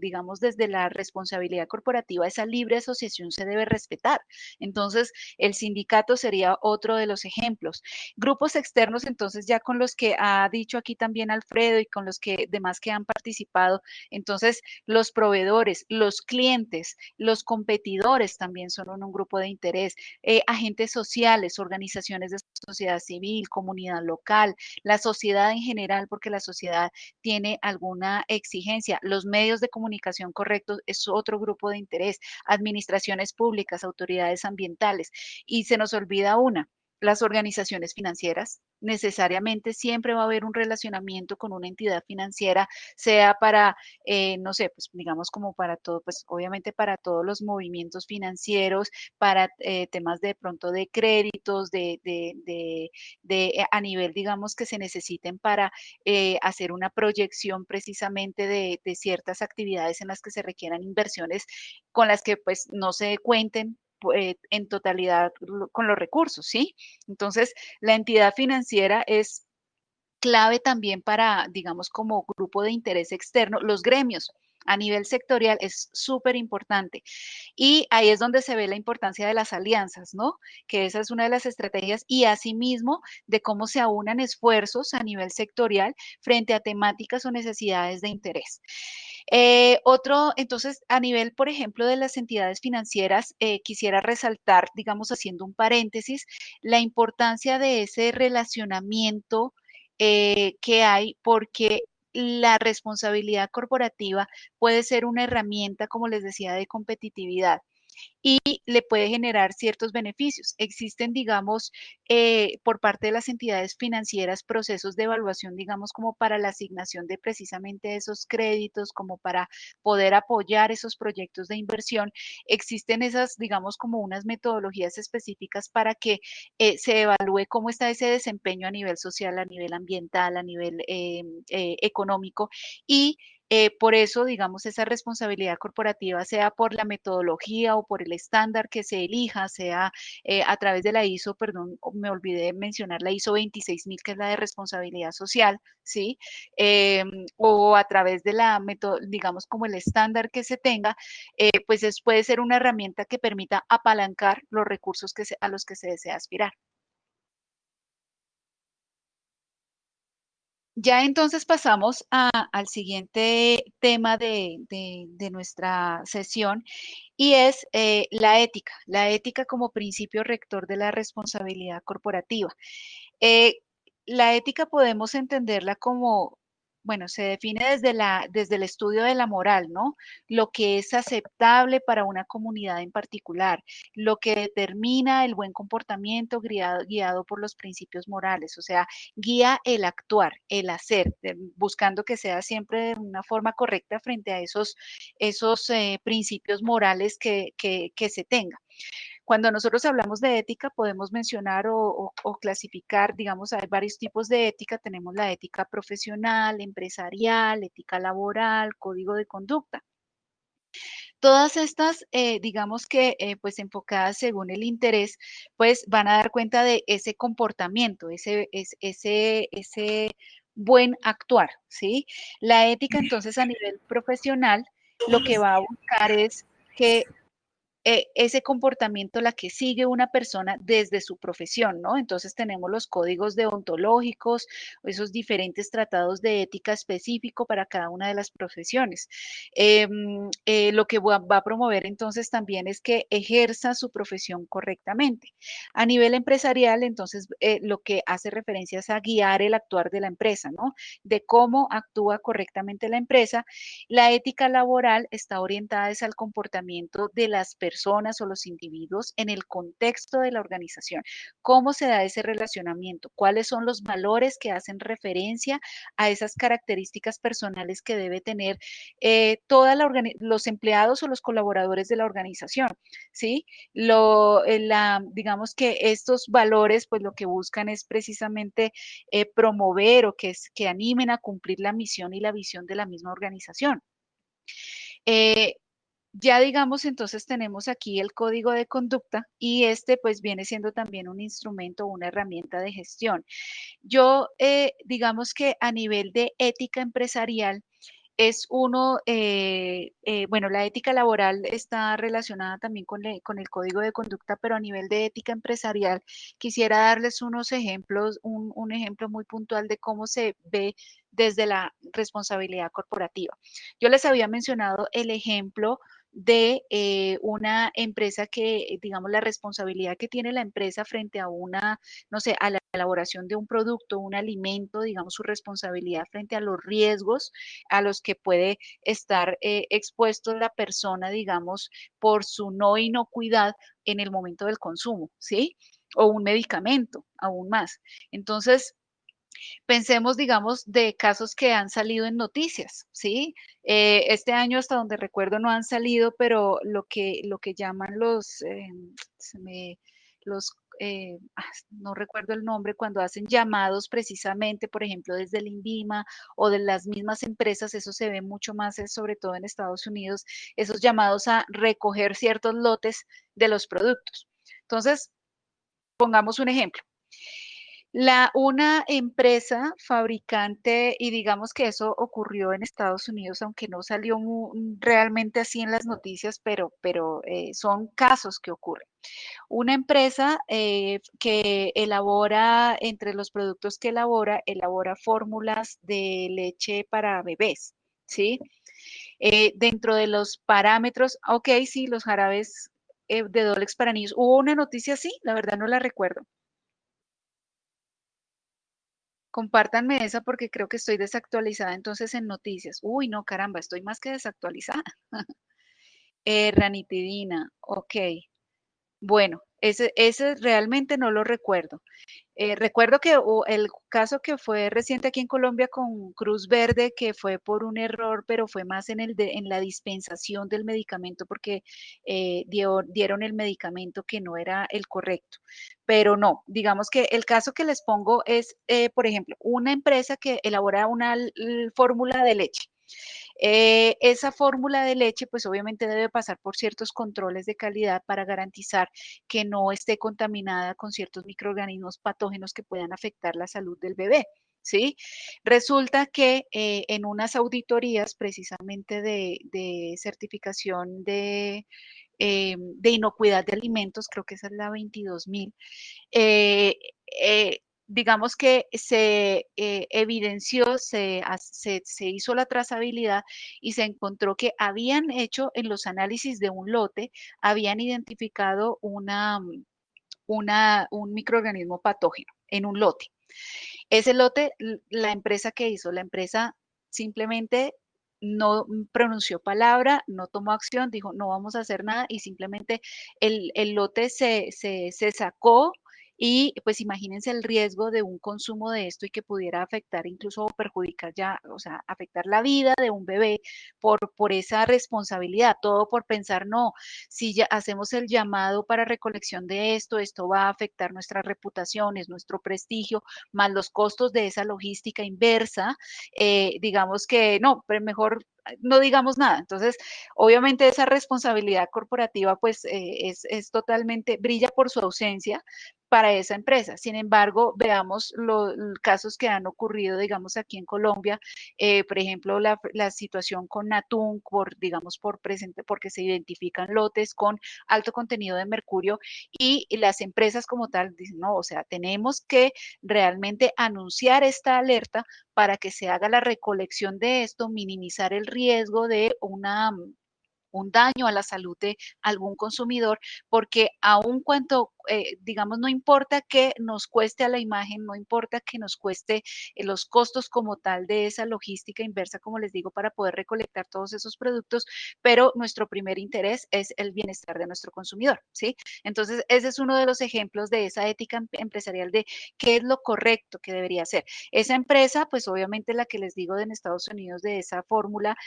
digamos, desde la responsabilidad corporativa, esa libre asociación se debe respetar. Entonces, el sindicato sería otro de los ejemplos. Grupos externos, entonces, ya con los que ha dicho aquí también Alfredo y con los que demás que han participado, entonces, los proveedores, los clientes, los competidores también son un grupo de interés, agentes sociales, organizaciones de sociedad civil, comunidad local, la sociedad en general, porque la sociedad tiene alguna exigencia. Los medios de comunicación correctos es otro grupo de interés, administraciones públicas, autoridades ambientales. Y se nos olvida una, las organizaciones financieras. Necesariamente siempre va a haber un relacionamiento con una entidad financiera, sea para, no sé, pues digamos como para todo, pues obviamente para todos los movimientos financieros, para temas de pronto de créditos, a nivel, digamos, que se necesiten para hacer una proyección precisamente de ciertas actividades en las que se requieran inversiones con las que pues no se cuenten en totalidad con los recursos, ¿sí? Entonces, la entidad financiera es clave también para, digamos, como grupo de interés externo, los gremios. A nivel sectorial es súper importante. Y ahí es donde se ve la importancia de las alianzas, ¿no? Que esa es una de las estrategias y asimismo de cómo se aunan esfuerzos a nivel sectorial frente a temáticas o necesidades de interés. Entonces, a nivel, por ejemplo, de las entidades financieras, quisiera resaltar, digamos, haciendo un paréntesis, la importancia de ese relacionamiento que hay porque la responsabilidad corporativa puede ser una herramienta, como les decía, de competitividad y le puede generar ciertos beneficios. Existen, digamos, por parte de las entidades financieras procesos de evaluación, digamos, como para la asignación de precisamente esos créditos, como para poder apoyar esos proyectos de inversión. Existen esas, digamos, como unas metodologías específicas para que se evalúe cómo está ese desempeño a nivel social, a nivel ambiental, a nivel económico y Por eso, digamos, esa responsabilidad corporativa, sea por la metodología o por el estándar que se elija, sea a través de la ISO, perdón, me olvidé mencionar la ISO 26000, que es la de responsabilidad social, ¿sí? O a través de la digamos, como el estándar que se tenga, pues puede ser una herramienta que permita apalancar los recursos a los que se desea aspirar. Ya entonces pasamos al siguiente tema de nuestra sesión, y es la ética como principio rector de la responsabilidad corporativa. Eh, la ética podemos entenderla como, bueno, se define desde el estudio de la moral, ¿no? Lo que es aceptable para una comunidad en particular, lo que determina el buen comportamiento guiado por los principios morales, o sea, guía el actuar, el hacer, buscando que sea siempre de una forma correcta frente a esos principios morales que se tenga. Cuando nosotros hablamos de ética, podemos mencionar o clasificar, digamos, hay varios tipos de ética. Tenemos la ética profesional, empresarial, ética laboral, código de conducta. Todas estas, digamos que, pues enfocadas según el interés, pues van a dar cuenta de ese comportamiento, ese buen actuar, ¿sí? La ética, entonces, a nivel profesional, lo que va a buscar es que ese comportamiento la que sigue una persona desde su profesión, ¿no? Entonces tenemos los códigos deontológicos, esos diferentes tratados de ética específico para cada una de las profesiones. Lo que va a promover entonces también es que ejerza su profesión correctamente. A nivel empresarial, entonces, lo que hace referencia es a guiar el actuar de la empresa, ¿no? De cómo actúa correctamente la empresa. La ética laboral está orientada al comportamiento de las personas o los individuos en el contexto de la organización. ¿Cómo se da ese relacionamiento? ¿Cuáles son los valores que hacen referencia a esas características personales que debe tener los empleados o los colaboradores de la organización? ¿Sí? Digamos que estos valores, pues lo que buscan es precisamente promover o que animen a cumplir la misión y la visión de la misma organización. Ya digamos, entonces tenemos aquí el código de conducta, y este pues viene siendo también un instrumento, una herramienta de gestión. Yo, digamos que a nivel de ética empresarial, es uno, bueno, la ética laboral está relacionada también con el código de conducta, pero a nivel de ética empresarial quisiera darles unos ejemplos, un ejemplo muy puntual de cómo se ve desde la responsabilidad corporativa. Yo les había mencionado el ejemplo de una empresa que, digamos, la responsabilidad que tiene la empresa frente a una, no sé, a la elaboración de un producto, un alimento, digamos, su responsabilidad frente a los riesgos a los que puede estar expuesto la persona, digamos, por su no inocuidad en el momento del consumo, ¿sí? O un medicamento, aún más. Entonces, pensemos, digamos, de casos que han salido en noticias, ¿sí? Este año, hasta donde recuerdo, no han salido, pero lo que llaman los no recuerdo el nombre, cuando hacen llamados precisamente, por ejemplo, desde el INVIMA o de las mismas empresas, eso se ve mucho más, sobre todo en Estados Unidos, esos llamados a recoger ciertos lotes de los productos. Entonces, pongamos un ejemplo. Una empresa fabricante, y digamos que eso ocurrió en Estados Unidos, aunque no salió realmente así en las noticias, pero son casos que ocurren. Una empresa que elabora, entre los productos que elabora fórmulas de leche para bebés, ¿sí? Dentro de los parámetros, ok, sí, los jarabes de Dolex para niños. ¿Hubo una noticia así? La verdad no la recuerdo. Compártanme esa porque creo que estoy desactualizada entonces en noticias. Uy, no, caramba, estoy más que desactualizada. Ranitidina, ok. Bueno, ese realmente no lo recuerdo. Recuerdo que el caso que fue reciente aquí en Colombia con Cruz Verde, que fue por un error, pero fue más en la dispensación del medicamento, porque dieron el medicamento que no era el correcto. Pero no, digamos que el caso que les pongo es, por ejemplo, una empresa que elabora una fórmula de leche. Esa fórmula de leche, pues obviamente debe pasar por ciertos controles de calidad para garantizar que no esté contaminada con ciertos microorganismos patógenos que puedan afectar la salud del bebé. ¿Sí? Resulta que en unas auditorías precisamente de certificación de inocuidad de alimentos, creo que esa es la 22.000, eh, digamos que se evidenció, se hizo la trazabilidad y se encontró que habían hecho en los análisis de un lote, habían identificado un microorganismo patógeno en un lote. Ese lote, la empresa que hizo, la empresa simplemente no pronunció palabra, no tomó acción, dijo no vamos a hacer nada y simplemente el lote se sacó y pues imagínense el riesgo de un consumo de esto y que pudiera afectar incluso o perjudicar ya, o sea, afectar la vida de un bebé por esa responsabilidad, todo por pensar no, si ya hacemos el llamado para recolección de esto, esto va a afectar nuestras reputaciones, nuestro prestigio, más los costos de esa logística inversa, digamos que no, pero mejor no digamos nada. Entonces, obviamente esa responsabilidad corporativa pues es totalmente, brilla por su ausencia para esa empresa. Sin embargo, veamos los casos que han ocurrido, digamos, aquí en Colombia, por ejemplo, la situación con Natum, digamos, porque se identifican lotes con alto contenido de mercurio y las empresas como tal dicen, no, o sea, tenemos que realmente anunciar esta alerta para que se haga la recolección de esto, minimizar el riesgo de un daño a la salud de algún consumidor, porque aun cuando, digamos, no importa que nos cueste a la imagen, no importa que nos cueste los costos como tal de esa logística inversa, como les digo, para poder recolectar todos esos productos, pero nuestro primer interés es el bienestar de nuestro consumidor, ¿sí? Entonces, ese es uno de los ejemplos de esa ética empresarial de qué es lo correcto que debería hacer. Esa empresa, pues obviamente la que les digo de en Estados Unidos de esa fórmula,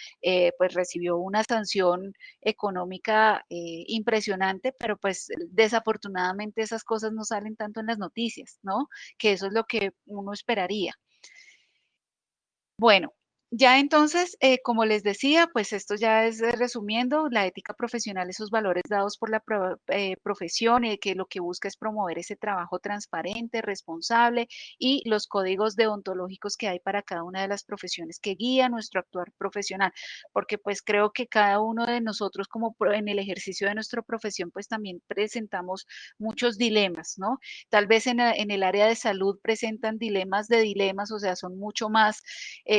pues recibió una sanción económica impresionante, pero pues desafortunadamente esas cosas no salen tanto en las noticias, ¿no? Que eso es lo que uno esperaría. Bueno, ya entonces, como les decía, pues esto ya es resumiendo la ética profesional, esos valores dados por la profesión, que lo que busca es promover ese trabajo transparente, responsable y los códigos deontológicos que hay para cada una de las profesiones que guía nuestro actuar profesional, porque pues creo que cada uno de nosotros como en el ejercicio de nuestra profesión, pues también presentamos muchos dilemas, ¿no? Tal vez en el área de salud presentan dilemas de dilemas, o sea, son mucho más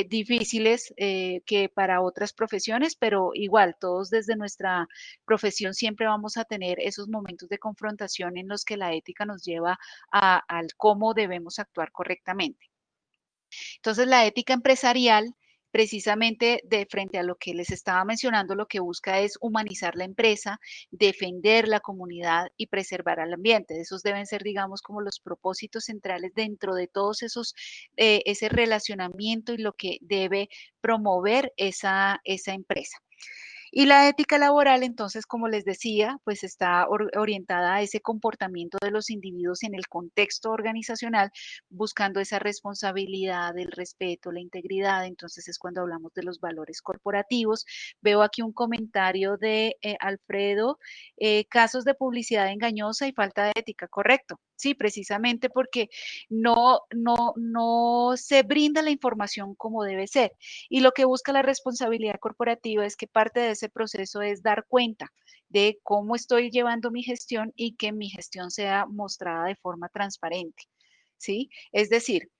difíciles que para otras profesiones, pero igual, todos desde nuestra profesión siempre vamos a tener esos momentos de confrontación en los que la ética nos lleva al cómo debemos actuar correctamente. Entonces, la ética empresarial, precisamente de frente a lo que les estaba mencionando, lo que busca es humanizar la empresa, defender la comunidad y preservar al ambiente. Esos deben ser, digamos, como los propósitos centrales dentro de todos esos, ese relacionamiento y lo que debe promover esa empresa. Y la ética laboral, entonces, como les decía, pues está orientada a ese comportamiento de los individuos en el contexto organizacional, buscando esa responsabilidad, el respeto, la integridad. Entonces es cuando hablamos de los valores corporativos. Veo aquí un comentario de Alfredo, casos de publicidad engañosa y falta de ética, correcto. Sí, precisamente porque no se brinda la información como debe ser. Y lo que busca la responsabilidad corporativa es que parte de ese proceso es dar cuenta de cómo estoy llevando mi gestión y que mi gestión sea mostrada de forma transparente, ¿sí? Es decir,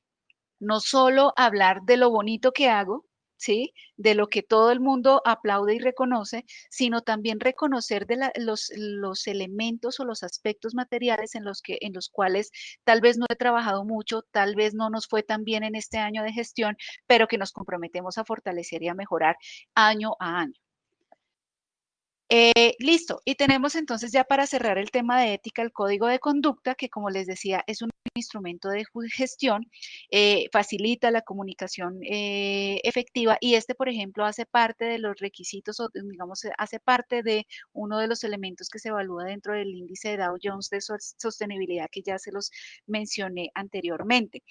no solo hablar de lo bonito que hago, ¿sí? De lo que todo el mundo aplaude y reconoce, sino también reconocer de los elementos o los aspectos materiales en los cuales tal vez no he trabajado mucho, tal vez no nos fue tan bien en este año de gestión, pero que nos comprometemos a fortalecer y a mejorar año a año. Listo, y tenemos entonces ya para cerrar el tema de ética el código de conducta, que como les decía es un instrumento de gestión, facilita la comunicación efectiva y este, por ejemplo, hace parte de los requisitos o digamos, hace parte de uno de los elementos que se evalúa dentro del índice de Dow Jones de sostenibilidad que ya se los mencioné anteriormente.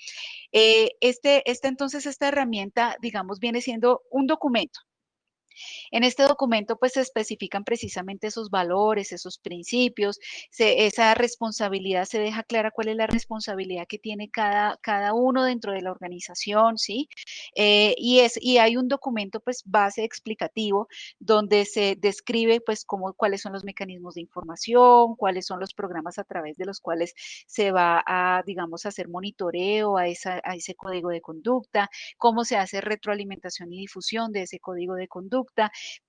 Entonces, esta herramienta, digamos, viene siendo un documento. En este documento pues se especifican precisamente esos valores, esos principios, esa responsabilidad, se deja clara cuál es la responsabilidad que tiene cada uno dentro de la organización, ¿sí? Y hay un documento pues base explicativo donde se describe pues cuáles son los mecanismos de información, cuáles son los programas a través de los cuales se va a, digamos, hacer monitoreo a ese código de conducta, cómo se hace retroalimentación y difusión de ese código de conducta,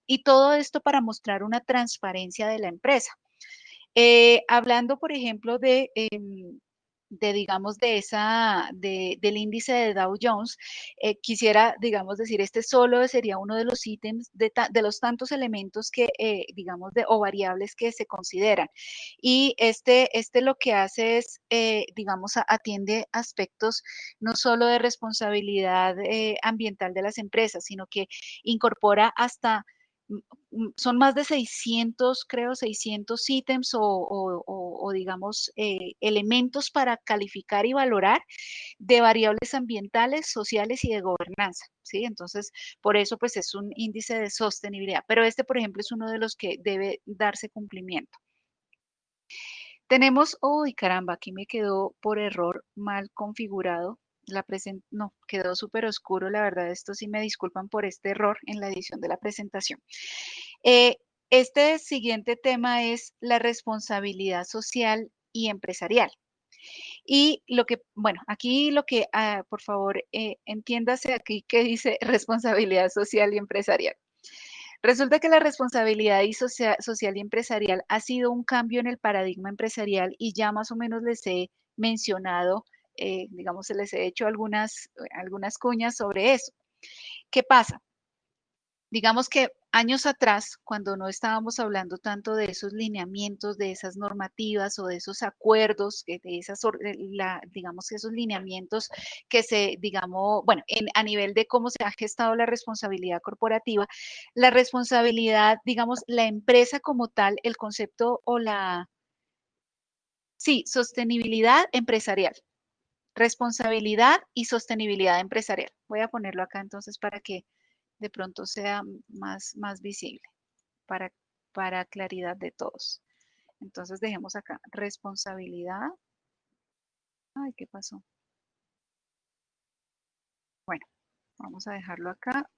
y todo esto para mostrar una transparencia de la empresa. Hablando, por ejemplo, digamos, del índice de Dow Jones, quisiera, digamos, decir, este solo sería uno de los ítems, de los tantos elementos que, digamos, o variables que se consideran. Y este lo que hace es, digamos, atiende aspectos no solo de responsabilidad ambiental de las empresas, sino que incorpora hasta son más de 600, creo, 600 ítems o digamos, elementos para calificar y valorar de variables ambientales, sociales y de gobernanza, ¿sí? Entonces, por eso, pues, es un índice de sostenibilidad. Pero este, por ejemplo, es uno de los que debe darse cumplimiento. Tenemos, uy, caramba, aquí me quedó por error mal configurado. No, quedó súper oscuro, la verdad, esto sí me disculpan por este error en la edición de la presentación. Este siguiente tema es la responsabilidad social y empresarial. Y bueno, aquí por favor, entiéndase aquí que dice responsabilidad social y empresarial. Resulta que la responsabilidad social y empresarial ha sido un cambio en el paradigma empresarial y ya más o menos les he mencionado, digamos, les he hecho algunas cuñas sobre eso. ¿Qué pasa? Digamos que años atrás, cuando no estábamos hablando tanto de esos lineamientos, de esas normativas o de esos acuerdos, digamos que esos lineamientos que digamos, bueno, a nivel de cómo se ha gestado la responsabilidad corporativa, la responsabilidad, digamos, la empresa como tal, el concepto sí, sostenibilidad empresarial, responsabilidad y sostenibilidad empresarial. Voy a ponerlo acá entonces para que de pronto sea más visible para claridad de todos. Entonces dejemos acá responsabilidad. Ay, ¿qué pasó? Bueno, vamos a dejarlo acá.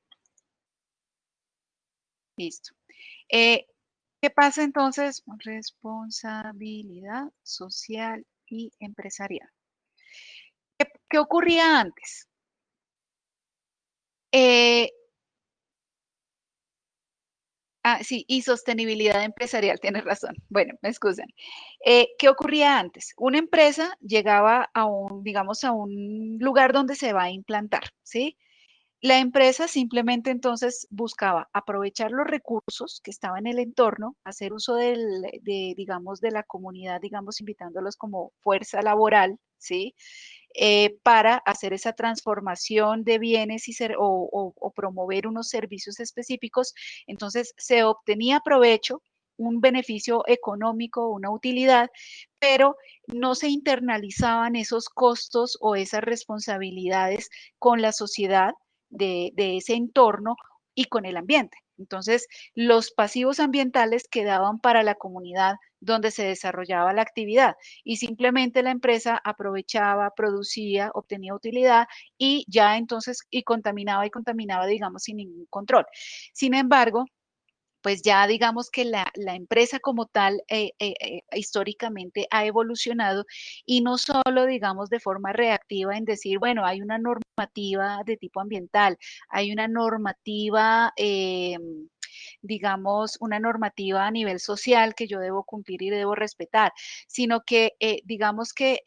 Listo. ¿Qué pasa entonces? Responsabilidad social y empresarial. ¿Qué ocurría antes? Sí, y sostenibilidad empresarial, tienes razón. Bueno, me excusan. ¿Qué ocurría antes? Una empresa llegaba digamos, a un lugar donde se va a implantar, ¿sí? La empresa simplemente entonces buscaba aprovechar los recursos que estaban en el entorno, hacer uso digamos, de la comunidad, digamos, invitándolos como fuerza laboral, ¿sí? Para hacer esa transformación de bienes o promover unos servicios específicos. Entonces, se obtenía provecho, un beneficio económico, una utilidad, pero no se internalizaban esos costos o esas responsabilidades con la sociedad de ese entorno y con el ambiente. Entonces, los pasivos ambientales quedaban para la comunidad donde se desarrollaba la actividad y simplemente la empresa aprovechaba, producía, obtenía utilidad y ya entonces y contaminaba, digamos, sin ningún control. Sin embargo, pues ya digamos que la empresa como tal históricamente ha evolucionado y no solo digamos de forma reactiva en decir, bueno, hay una normativa de tipo ambiental, hay una normativa, digamos, una normativa a nivel social que yo debo cumplir y debo respetar, sino que digamos que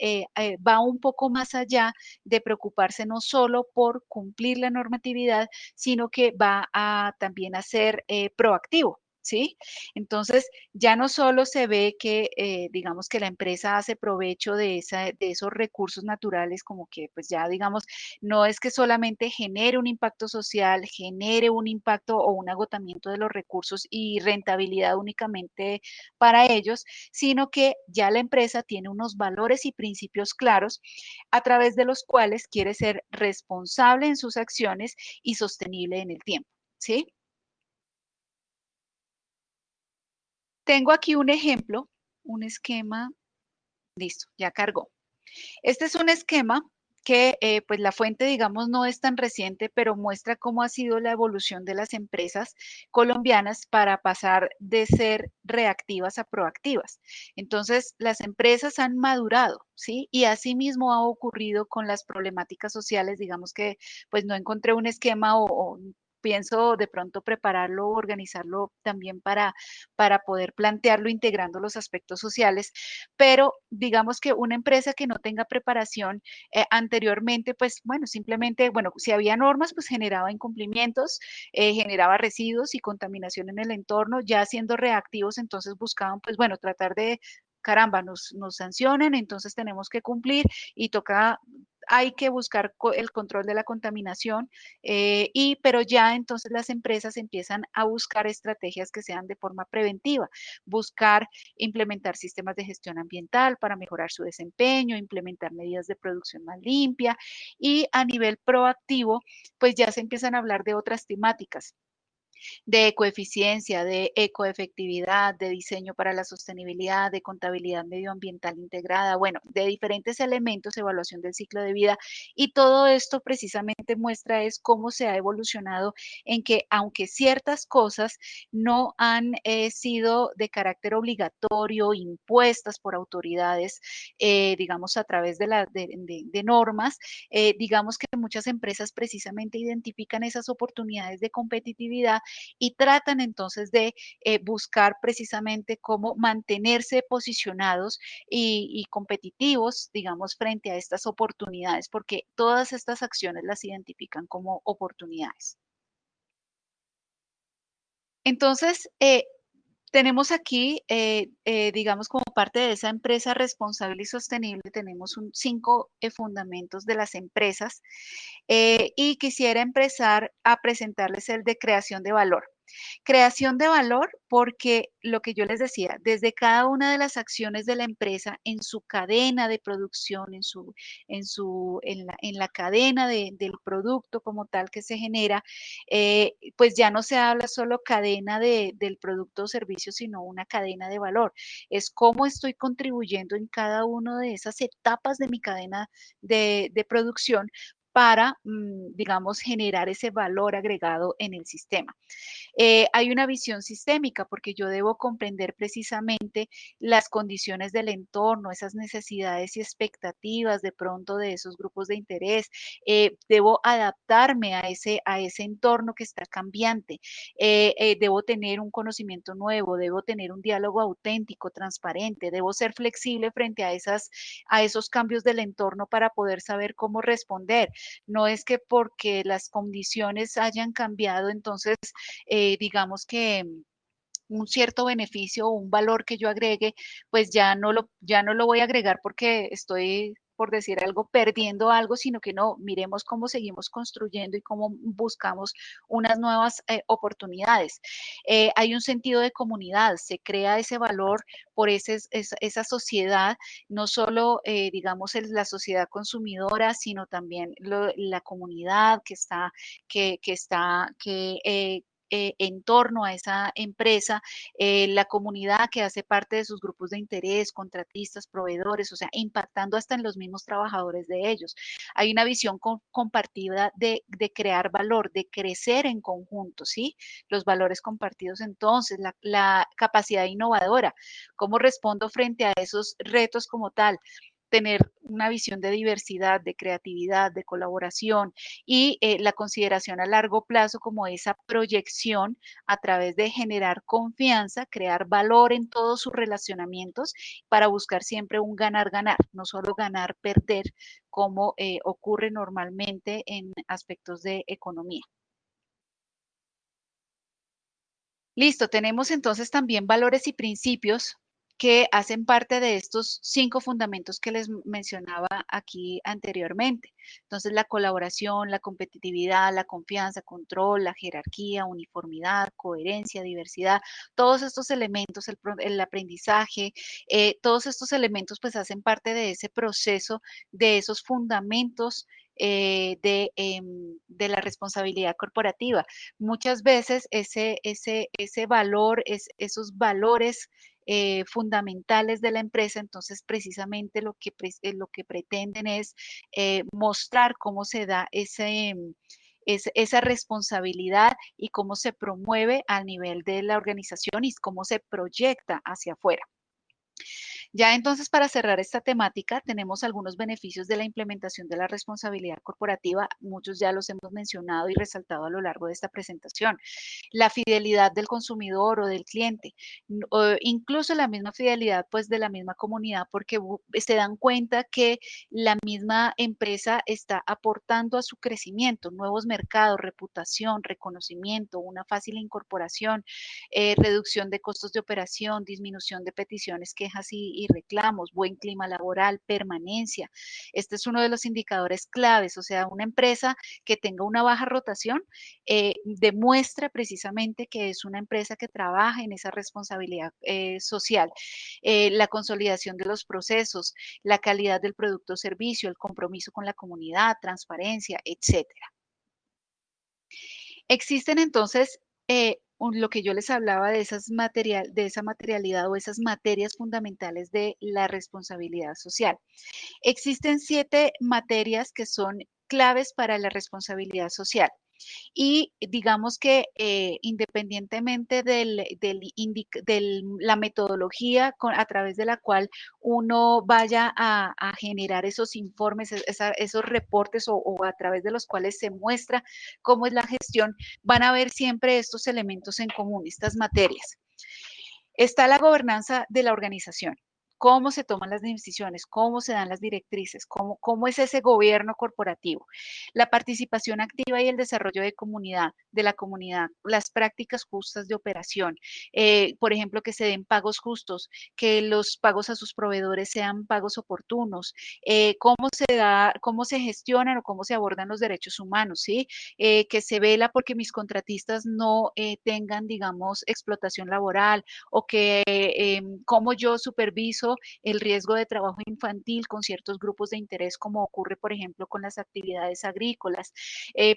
va un poco más allá de preocuparse no solo por cumplir la normatividad, sino que va a también a ser proactivo. ¿sí? Entonces, ya no solo se ve que, digamos, que la empresa hace provecho de esos recursos naturales, como que, pues ya, digamos, no es que solamente genere un impacto social, genere un impacto o un agotamiento de los recursos y rentabilidad únicamente para ellos, sino que ya la empresa tiene unos valores y principios claros a través de los cuales quiere ser responsable en sus acciones y sostenible en el tiempo, ¿sí? Tengo aquí un ejemplo, un esquema, listo, ya cargó. Este es un esquema que pues la fuente, digamos, no es tan reciente, pero muestra cómo ha sido la evolución de las empresas colombianas para pasar de ser reactivas a proactivas. Entonces, las empresas han madurado, ¿sí? Y asimismo ha ocurrido con las problemáticas sociales, digamos que pues no encontré un esquema o pienso de pronto prepararlo o organizarlo también para poder plantearlo integrando los aspectos sociales, pero digamos que una empresa que no tenga preparación anteriormente, pues bueno, simplemente, bueno, si había normas, pues generaba incumplimientos, generaba residuos y contaminación en el entorno, ya siendo reactivos, entonces buscaban, pues bueno, tratar de, caramba, nos sancionan, entonces tenemos que cumplir y toca hay que buscar el control de la contaminación, pero ya entonces las empresas empiezan a buscar estrategias que sean de forma preventiva, buscar implementar sistemas de gestión ambiental para mejorar su desempeño, implementar medidas de producción más limpia y a nivel proactivo, pues ya se empiezan a hablar de otras temáticas de ecoeficiencia, de ecoefectividad, de diseño para la sostenibilidad, de contabilidad medioambiental integrada, bueno, de diferentes elementos, evaluación del ciclo de vida y todo esto precisamente muestra es cómo se ha evolucionado en que aunque ciertas cosas no han sido de carácter obligatorio, impuestas por autoridades, digamos a través de normas, digamos que muchas empresas precisamente identifican esas oportunidades de competitividad y tratan entonces de buscar precisamente cómo mantenerse posicionados y competitivos, digamos, frente a estas oportunidades, porque todas estas acciones las identifican como oportunidades. Entonces, tenemos aquí, digamos, como parte de esa empresa responsable y sostenible, tenemos 5 fundamentos de las empresas y quisiera empezar a presentarles el de creación de valor. Creación de valor porque lo que yo les decía, desde cada una de las acciones de la empresa en su cadena de producción, en la cadena del producto como tal que se genera, pues ya no se habla solo cadena del producto o servicio, sino una cadena de valor. Es cómo estoy contribuyendo en cada una de esas etapas de mi cadena de producción para, digamos, generar ese valor agregado en el sistema. Hay una visión sistémica porque yo debo comprender precisamente las condiciones del entorno, esas necesidades y expectativas de pronto de esos grupos de interés. Debo adaptarme a ese entorno que está cambiante. Debo tener un conocimiento nuevo, debo tener un diálogo auténtico, transparente, debo ser flexible frente a esos cambios del entorno para poder saber cómo responder. No es que porque las condiciones hayan cambiado, entonces digamos que un cierto beneficio o un valor que yo agregue, pues ya no lo voy a agregar porque estoy, por decir algo, perdiendo algo, sino que no, miremos cómo seguimos construyendo y cómo buscamos unas nuevas oportunidades. Hay un sentido de comunidad, se crea ese valor por esa sociedad, no solo, digamos, la sociedad consumidora, sino también la comunidad que en torno a esa empresa, la comunidad que hace parte de sus grupos de interés, contratistas, proveedores, o sea, impactando hasta en los mismos trabajadores de ellos. Hay una visión compartida de crear valor, de crecer en conjunto, ¿sí? Los valores compartidos entonces, la capacidad innovadora, cómo respondo frente a esos retos como tal, tener una visión de diversidad, de creatividad, de colaboración y la consideración a largo plazo como esa proyección a través de generar confianza, crear valor en todos sus relacionamientos para buscar siempre un ganar-ganar, no solo ganar-perder como ocurre normalmente en aspectos de economía. Listo, tenemos entonces también valores y principios que hacen parte de estos 5 fundamentos que les mencionaba aquí anteriormente. Entonces, la colaboración, la competitividad, la confianza, control, la jerarquía, uniformidad, coherencia, diversidad, todos estos elementos, el aprendizaje, todos estos elementos pues hacen parte de ese proceso, de esos fundamentos de la responsabilidad corporativa. Muchas veces ese valor, esos valores fundamentales de la empresa, entonces precisamente lo que pretenden es mostrar cómo se da esa responsabilidad y cómo se promueve a nivel de la organización y cómo se proyecta hacia afuera. Ya entonces, para cerrar esta temática, tenemos algunos beneficios de la implementación de la responsabilidad corporativa. Muchos ya los hemos mencionado y resaltado a lo largo de esta presentación. La fidelidad del consumidor o del cliente, o incluso la misma fidelidad pues de la misma comunidad, porque se dan cuenta que la misma empresa está aportando a su crecimiento, nuevos mercados, reputación, reconocimiento, una fácil incorporación, reducción de costos de operación, disminución de peticiones, quejas y reclamos, buen clima laboral, permanencia. Este es uno de los indicadores claves, o sea, una empresa que tenga una baja rotación demuestra precisamente que es una empresa que trabaja en esa responsabilidad social. La consolidación de los procesos, la calidad del producto o servicio, el compromiso con la comunidad, transparencia, etcétera. Existen entonces lo que yo les hablaba de de esa materialidad o esas materias fundamentales de la responsabilidad social. Existen 7 materias que son claves para la responsabilidad social. Y digamos que independientemente de la metodología a través de la cual uno vaya a generar esos informes, esos reportes o a través de los cuales se muestra cómo es la gestión, van a ver siempre estos elementos en común, estas materias. Está la gobernanza de la organización. Cómo se toman las decisiones, cómo se dan las directrices, cómo es ese gobierno corporativo. La participación activa y el desarrollo de la comunidad, las prácticas justas de operación, por ejemplo, que se den pagos justos, que los pagos a sus proveedores sean pagos oportunos, cómo se gestionan o cómo se abordan los derechos humanos, ¿sí? Que se vela porque mis contratistas no tengan, digamos, explotación laboral o que cómo yo superviso el riesgo de trabajo infantil con ciertos grupos de interés, como ocurre, por ejemplo, con las actividades agrícolas.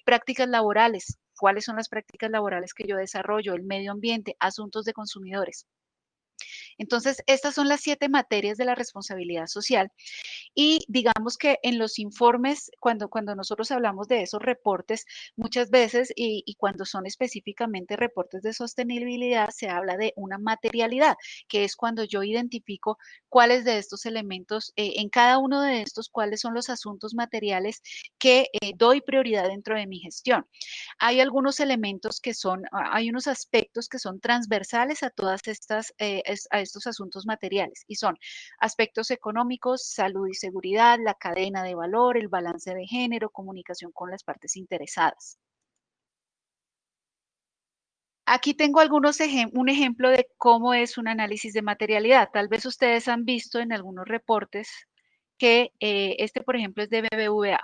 Prácticas laborales. ¿Cuáles son las prácticas laborales que yo desarrollo? El medio ambiente, asuntos de consumidores. Entonces, estas son las 7 materias de la responsabilidad social. Y digamos que en los informes, cuando nosotros hablamos de esos reportes, muchas veces, y cuando son específicamente reportes de sostenibilidad, se habla de una materialidad, que es cuando yo identifico cuáles de estos elementos, en cada uno de estos, cuáles son los asuntos materiales que doy prioridad dentro de mi gestión. Hay algunos elementos que hay unos aspectos que son transversales a todas estas, a estos asuntos materiales, y son aspectos económicos, salud y seguridad, la cadena de valor, el balance de género, comunicación con las partes interesadas. Aquí tengo un ejemplo de cómo es un análisis de materialidad. Tal vez ustedes han visto en algunos reportes que por ejemplo, es de BBVA.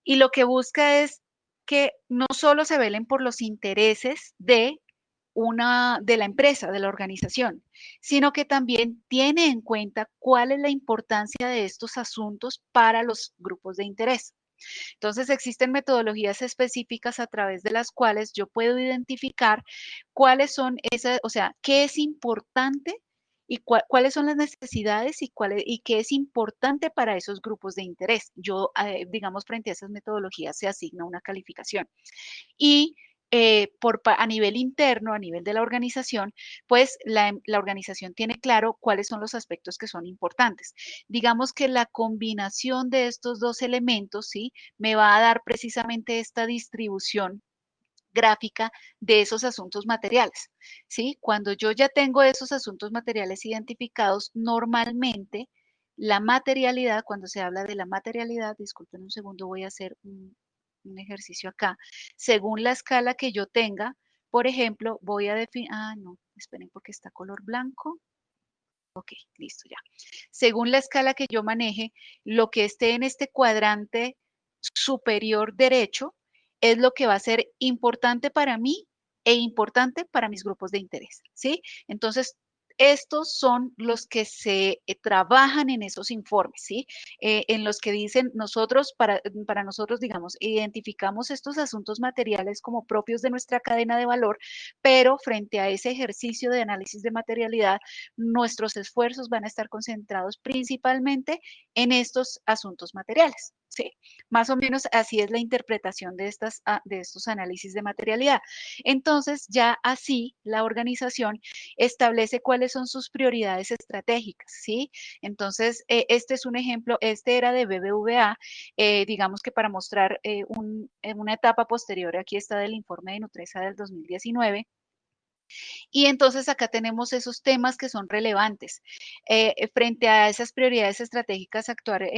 Y lo que busca es que no solo se velen por los intereses de la empresa, de la organización, sino que también tiene en cuenta cuál es la importancia de estos asuntos para los grupos de interés. Entonces, existen metodologías específicas a través de las cuales yo puedo identificar cuáles son o sea, qué es importante y cuáles son las necesidades y qué es importante para esos grupos de interés. Yo, digamos, frente a esas metodologías se asigna una calificación. Y a nivel interno, a nivel de la organización, pues la organización tiene claro cuáles son los aspectos que son importantes. Digamos que la combinación de estos dos elementos, ¿sí? Me va a dar precisamente esta distribución gráfica de esos asuntos materiales, ¿sí? Cuando yo ya tengo esos asuntos materiales identificados, normalmente la materialidad, cuando se habla de la materialidad, disculpen un segundo, voy a hacer un ejercicio acá, según la escala que yo tenga, por ejemplo, voy a definir, no, esperen porque está color blanco. Ok, listo ya. Según la escala que yo maneje, lo que esté en este cuadrante superior derecho es lo que va a ser importante para mí e importante para mis grupos de interés, ¿sí? Entonces, estos son los que se trabajan en esos informes, ¿sí? En los que dicen nosotros, para nosotros, digamos, identificamos estos asuntos materiales como propios de nuestra cadena de valor, pero frente a ese ejercicio de análisis de materialidad, nuestros esfuerzos van a estar concentrados principalmente en estos asuntos materiales, ¿sí? Más o menos así es la interpretación de estos análisis de materialidad. Entonces, ya así la organización establece cuáles son sus prioridades estratégicas, ¿sí? Entonces, este es un ejemplo, este era de BBVA, digamos que para mostrar una etapa posterior, aquí está del informe de Nutresa del 2019, y entonces acá tenemos esos temas que son relevantes. Frente a esas prioridades estratégicas, actuar,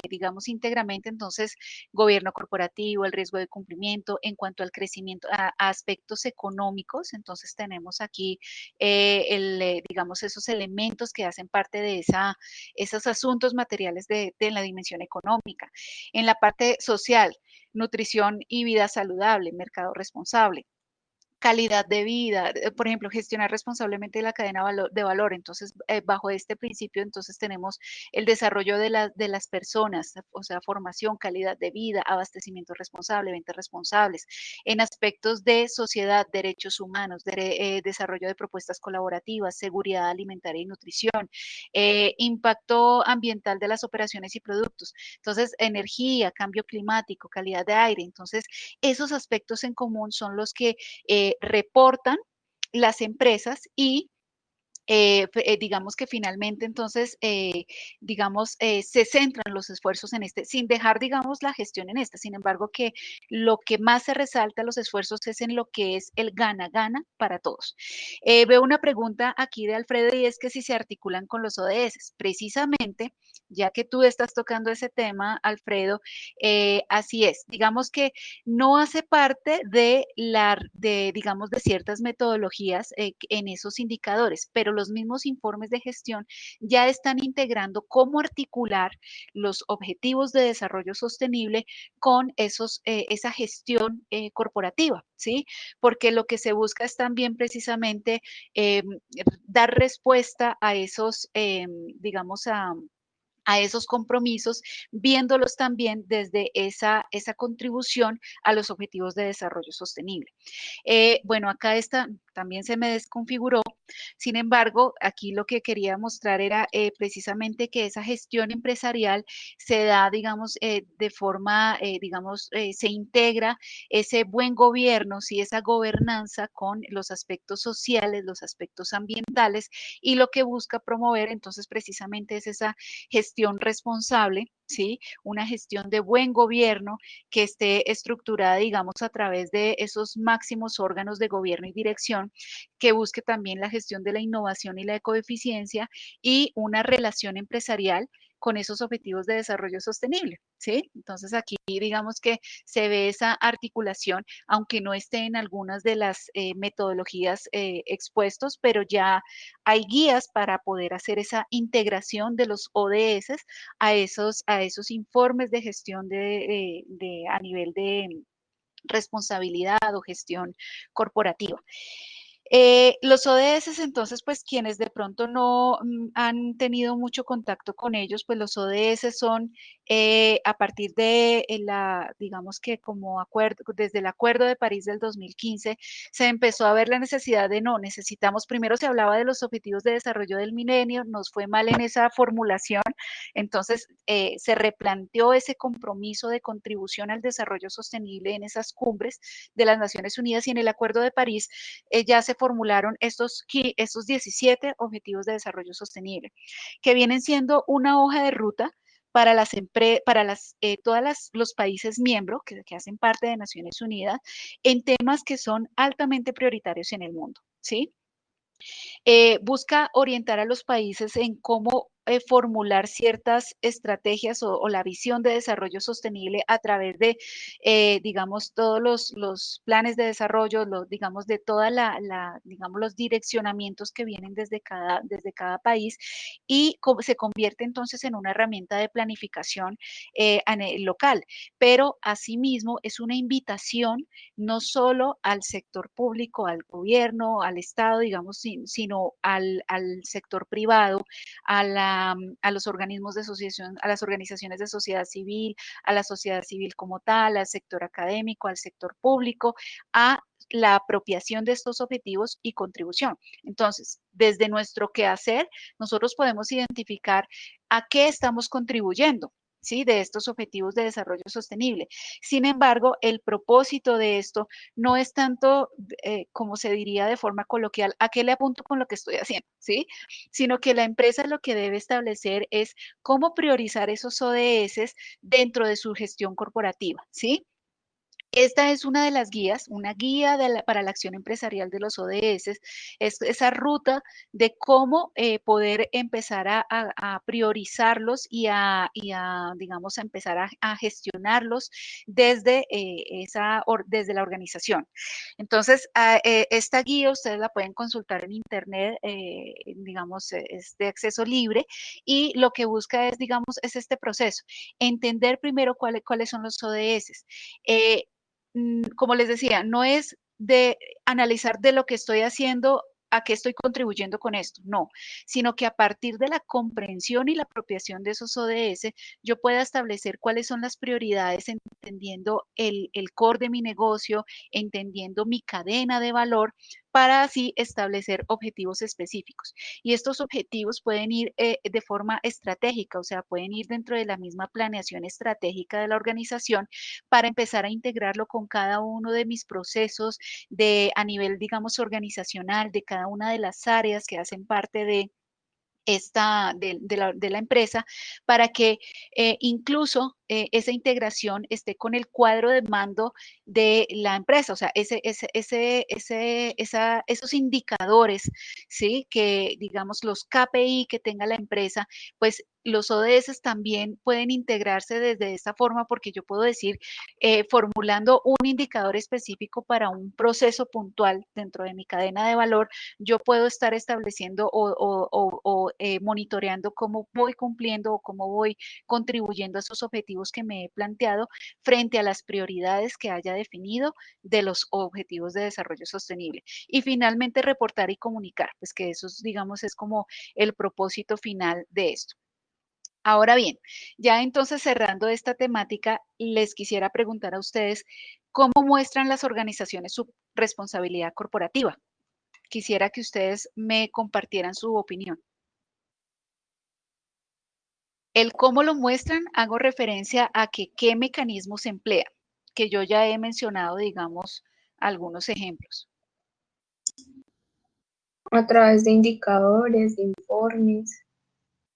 digamos, íntegramente, entonces, gobierno corporativo, el riesgo de cumplimiento, en cuanto al crecimiento, a aspectos económicos, entonces tenemos aquí, digamos, esos elementos que hacen parte de esos asuntos materiales de la dimensión económica. En la parte social, nutrición y vida saludable, mercado responsable, calidad de vida, por ejemplo, gestionar responsablemente la cadena de valor. Entonces, bajo este principio, entonces tenemos el desarrollo de las personas, o sea, formación, calidad de vida, abastecimiento responsable, ventas responsables. En aspectos de sociedad, derechos humanos, desarrollo de propuestas colaborativas, seguridad alimentaria y nutrición, impacto ambiental de las operaciones y productos. Entonces, energía, cambio climático, calidad de aire. Entonces, esos aspectos en común son los que reportan las empresas y digamos que finalmente entonces, digamos, se centran los esfuerzos en sin dejar, digamos, la gestión en sin embargo, que lo que más se resalta los esfuerzos es en lo que es el gana-gana para todos. Veo una pregunta aquí de Alfredo y es que si se articulan con los ODS. Precisamente, ya que tú estás tocando ese tema, Alfredo, así es. Digamos que no hace parte digamos, de ciertas metodologías en esos indicadores, pero los mismos informes de gestión ya están integrando cómo articular los objetivos de desarrollo sostenible con esa gestión corporativa, ¿sí? Porque lo que se busca es también precisamente dar respuesta a esos, digamos, a esos compromisos, viéndolos también desde esa contribución a los objetivos de desarrollo sostenible. Bueno, acá también se me desconfiguró. Sin embargo, aquí lo que quería mostrar era precisamente que esa gestión empresarial se da, digamos, de forma, digamos, se integra ese buen gobierno, sí, esa gobernanza con los aspectos sociales, los aspectos ambientales, y lo que busca promover entonces precisamente es esa gestión responsable, ¿sí? Una gestión de buen gobierno que esté estructurada, digamos, a través de esos máximos órganos de gobierno y dirección, que busque también la gestión de la innovación y la ecoeficiencia y una relación empresarial con esos objetivos de desarrollo sostenible, ¿sí? Entonces aquí digamos que se ve esa articulación, aunque no esté en algunas de las metodologías expuestos, pero ya hay guías para poder hacer esa integración de los ODS a esos informes de gestión a nivel de responsabilidad o gestión corporativa. Los ODS, entonces, pues quienes de pronto no han tenido mucho contacto con ellos, pues los ODS son a partir de digamos que como acuerdo, desde el Acuerdo de París del 2015, se empezó a ver la necesidad de necesitamos, primero se hablaba de los objetivos de desarrollo del milenio, nos fue mal en esa formulación, entonces se replanteó ese compromiso de contribución al desarrollo sostenible en esas cumbres de las Naciones Unidas y en el Acuerdo de París ya se formularon estos 17 Objetivos de Desarrollo Sostenible, que vienen siendo una hoja de ruta para todos los países miembros que hacen parte de Naciones Unidas en temas que son altamente prioritarios en el mundo, ¿sí? Busca orientar a los países en cómo formular ciertas estrategias o la visión de desarrollo sostenible a través de, digamos, todos los planes de desarrollo, digamos, de toda digamos, los direccionamientos que vienen desde cada país y se convierte entonces en una herramienta de planificación local. Pero asimismo es una invitación no solo al sector público, al gobierno, al Estado, digamos, sino al sector privado, a los organismos de asociación, a las organizaciones de sociedad civil, a la sociedad civil como tal, al sector académico, al sector público, a la apropiación de estos objetivos y contribución. Entonces, desde nuestro quehacer, nosotros podemos identificar a qué estamos contribuyendo, ¿sí? De estos objetivos de desarrollo sostenible. Sin embargo, el propósito de esto no es tanto, como se diría de forma coloquial, a qué le apunto con lo que estoy haciendo, ¿sí? Sino que la empresa lo que debe establecer es cómo priorizar esos ODS dentro de su gestión corporativa, ¿sí? Esta es una de las guías, una guía para la acción empresarial de los ODS, es esa ruta de cómo poder empezar a priorizarlos digamos, a empezar a gestionarlos desde, desde la organización. Entonces, esta guía ustedes la pueden consultar en internet, digamos, es de acceso libre y lo que busca es, digamos, es este proceso, entender primero cuáles son los ODS. Como les decía, no es de analizar de lo que estoy haciendo a qué estoy contribuyendo con esto, no, sino que a partir de la comprensión y la apropiación de esos ODS, yo pueda establecer cuáles son las prioridades, entendiendo el core de mi negocio, entendiendo mi cadena de valor, para así establecer objetivos específicos. Y estos objetivos pueden ir de forma estratégica, o sea, pueden ir dentro de la misma planeación estratégica de la organización para empezar a integrarlo con cada uno de mis procesos a nivel, digamos, organizacional, de cada una de las áreas que hacen parte de la empresa, para que incluso esa integración esté con el cuadro de mando de la empresa, o sea, esos indicadores, ¿sí? Que digamos los KPI que tenga la empresa, pues los ODS también pueden integrarse desde esta forma, porque yo puedo decir, formulando un indicador específico para un proceso puntual dentro de mi cadena de valor, yo puedo estar estableciendo o monitoreando cómo voy cumpliendo o cómo voy contribuyendo a esos objetivos que me he planteado frente a las prioridades que haya definido de los objetivos de desarrollo sostenible. Y finalmente reportar y comunicar, pues que eso, digamos, es como el propósito final de esto. Ahora bien, ya entonces cerrando esta temática, les quisiera preguntar a ustedes, ¿cómo muestran las organizaciones su responsabilidad corporativa? Quisiera que ustedes me compartieran su opinión. El cómo lo muestran, hago referencia a que qué mecanismos emplean, que yo ya he mencionado, digamos, algunos ejemplos. A través de indicadores, de informes.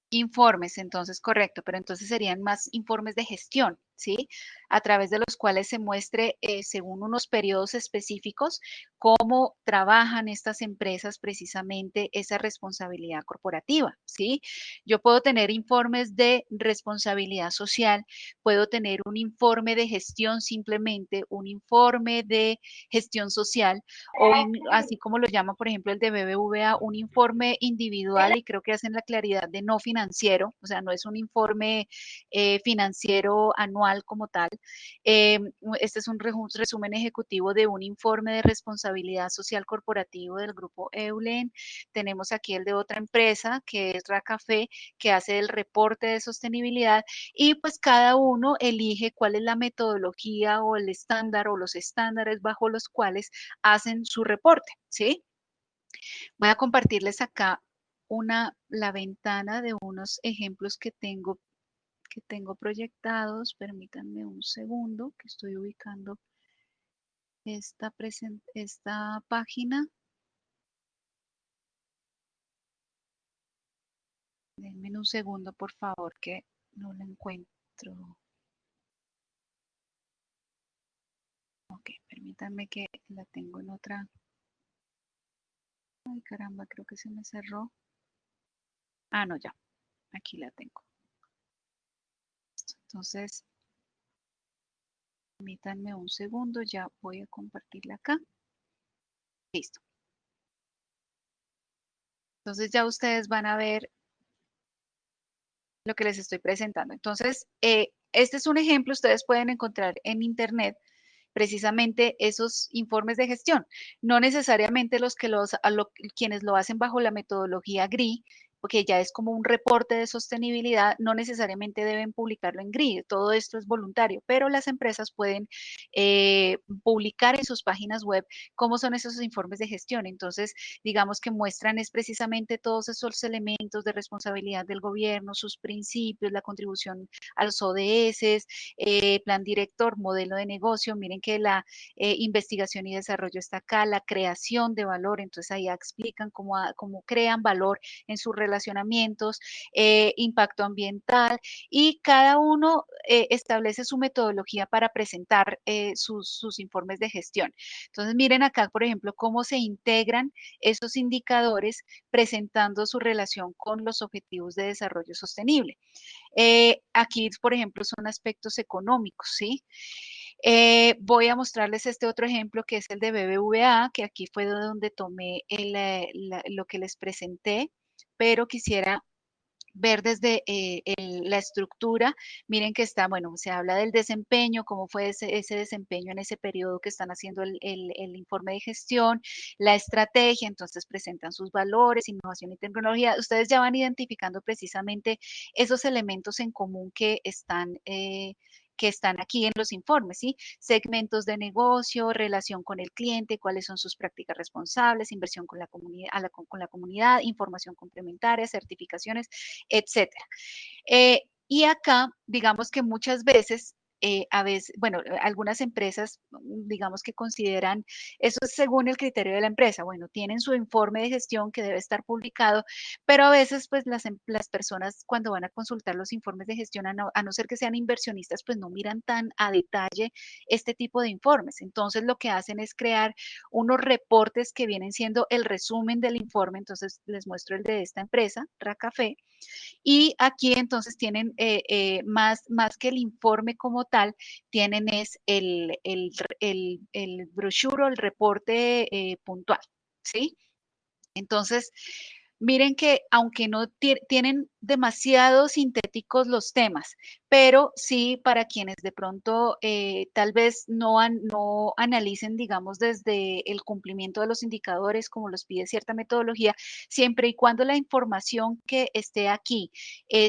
Informes, entonces, correcto, pero entonces serían más informes de gestión, ¿sí? A través de los cuales se muestre, según unos periodos específicos, cómo trabajan estas empresas precisamente esa responsabilidad corporativa, ¿sí? Yo puedo tener informes de responsabilidad social, puedo tener un informe de gestión, simplemente un informe de gestión social, o así como lo llama, por ejemplo, el de BBVA, un informe individual, y creo que hacen la claridad de no financiero, o sea, no es un informe financiero anual como tal. Este es un resumen ejecutivo de un informe de responsabilidad social corporativo del grupo Eulen. Tenemos aquí el de otra empresa, que es Racafé, que hace el reporte de sostenibilidad, y pues cada uno elige cuál es la metodología o el estándar o los estándares bajo los cuales hacen su reporte, ¿sí? Voy a compartirles acá la ventana de unos ejemplos que tengo proyectados. Permítanme un segundo que estoy ubicando esta página. Denme un segundo, por favor, que no la encuentro. Ok, permítanme que la tengo en otra. Ay, caramba, creo que se me cerró. Ah, no, ya. Aquí la tengo. Entonces, permítanme un segundo, ya voy a compartirla acá. Listo. Entonces ya ustedes van a ver lo que les estoy presentando. Entonces, este es un ejemplo, ustedes pueden encontrar en internet precisamente esos informes de gestión. No necesariamente quienes lo hacen bajo la metodología GRI, porque ya es como un reporte de sostenibilidad, no necesariamente deben publicarlo en GRI, todo esto es voluntario, pero las empresas pueden publicar en sus páginas web cómo son esos informes de gestión. Entonces, digamos que muestran es precisamente todos esos elementos de responsabilidad del gobierno, sus principios, la contribución a los ODS, plan director, modelo de negocio. Miren que la investigación y desarrollo está acá, la creación de valor, entonces ahí explican cómo crean valor en sus relacionamientos, impacto ambiental, y cada uno establece su metodología para presentar sus informes de gestión. Entonces miren acá, por ejemplo, cómo se integran esos indicadores presentando su relación con los objetivos de desarrollo sostenible. Aquí, por ejemplo, son aspectos económicos, ¿sí? Voy a mostrarles este otro ejemplo que es el de BBVA, que aquí fue de donde tomé lo que les presenté, pero quisiera ver desde la estructura. Miren que está, bueno, se habla del desempeño, cómo fue ese desempeño en ese periodo que están haciendo el informe de gestión, la estrategia, entonces presentan sus valores, innovación y tecnología. Ustedes ya van identificando precisamente esos elementos en común que están aquí en los informes, ¿sí? Segmentos de negocio, relación con el cliente, cuáles son sus prácticas responsables, inversión con la comunidad, con la comunidad, información complementaria, certificaciones, etcétera. Y acá, digamos que muchas veces, a veces, bueno, algunas empresas, digamos que consideran, eso es según el criterio de la empresa, bueno, tienen su informe de gestión que debe estar publicado, pero a veces, pues, las personas cuando van a consultar los informes de gestión, a no ser que sean inversionistas, pues no miran tan a detalle este tipo de informes. Entonces, lo que hacen es crear unos reportes que vienen siendo el resumen del informe. Entonces, les muestro el de esta empresa, Racafé. Y aquí entonces tienen más que el informe como tal, tienen es el brochure o el reporte puntual, ¿sí? Entonces, miren que aunque no tienen demasiado sintéticos los temas, pero sí para quienes de pronto tal vez no analicen, digamos, desde el cumplimiento de los indicadores como los pide cierta metodología, siempre y cuando la información que esté aquí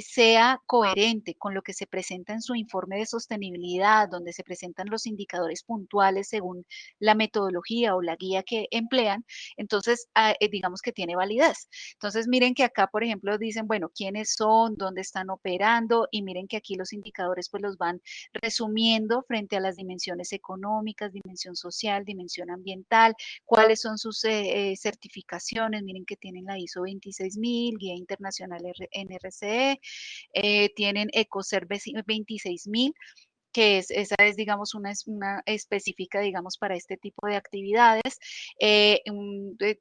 sea coherente con lo que se presenta en su informe de sostenibilidad, donde se presentan los indicadores puntuales según la metodología o la guía que emplean, entonces digamos que tiene validez. Entonces, miren que acá, por ejemplo, dicen, bueno, quiénes son, dónde están operando, y miren que aquí los indicadores pues los van resumiendo frente a las dimensiones económicas, dimensión social, dimensión ambiental, cuáles son sus certificaciones. Miren que tienen la ISO 26000, Guía Internacional NRCE, tienen EcoCert 26000, que esa es, digamos, una específica, digamos, para este tipo de actividades,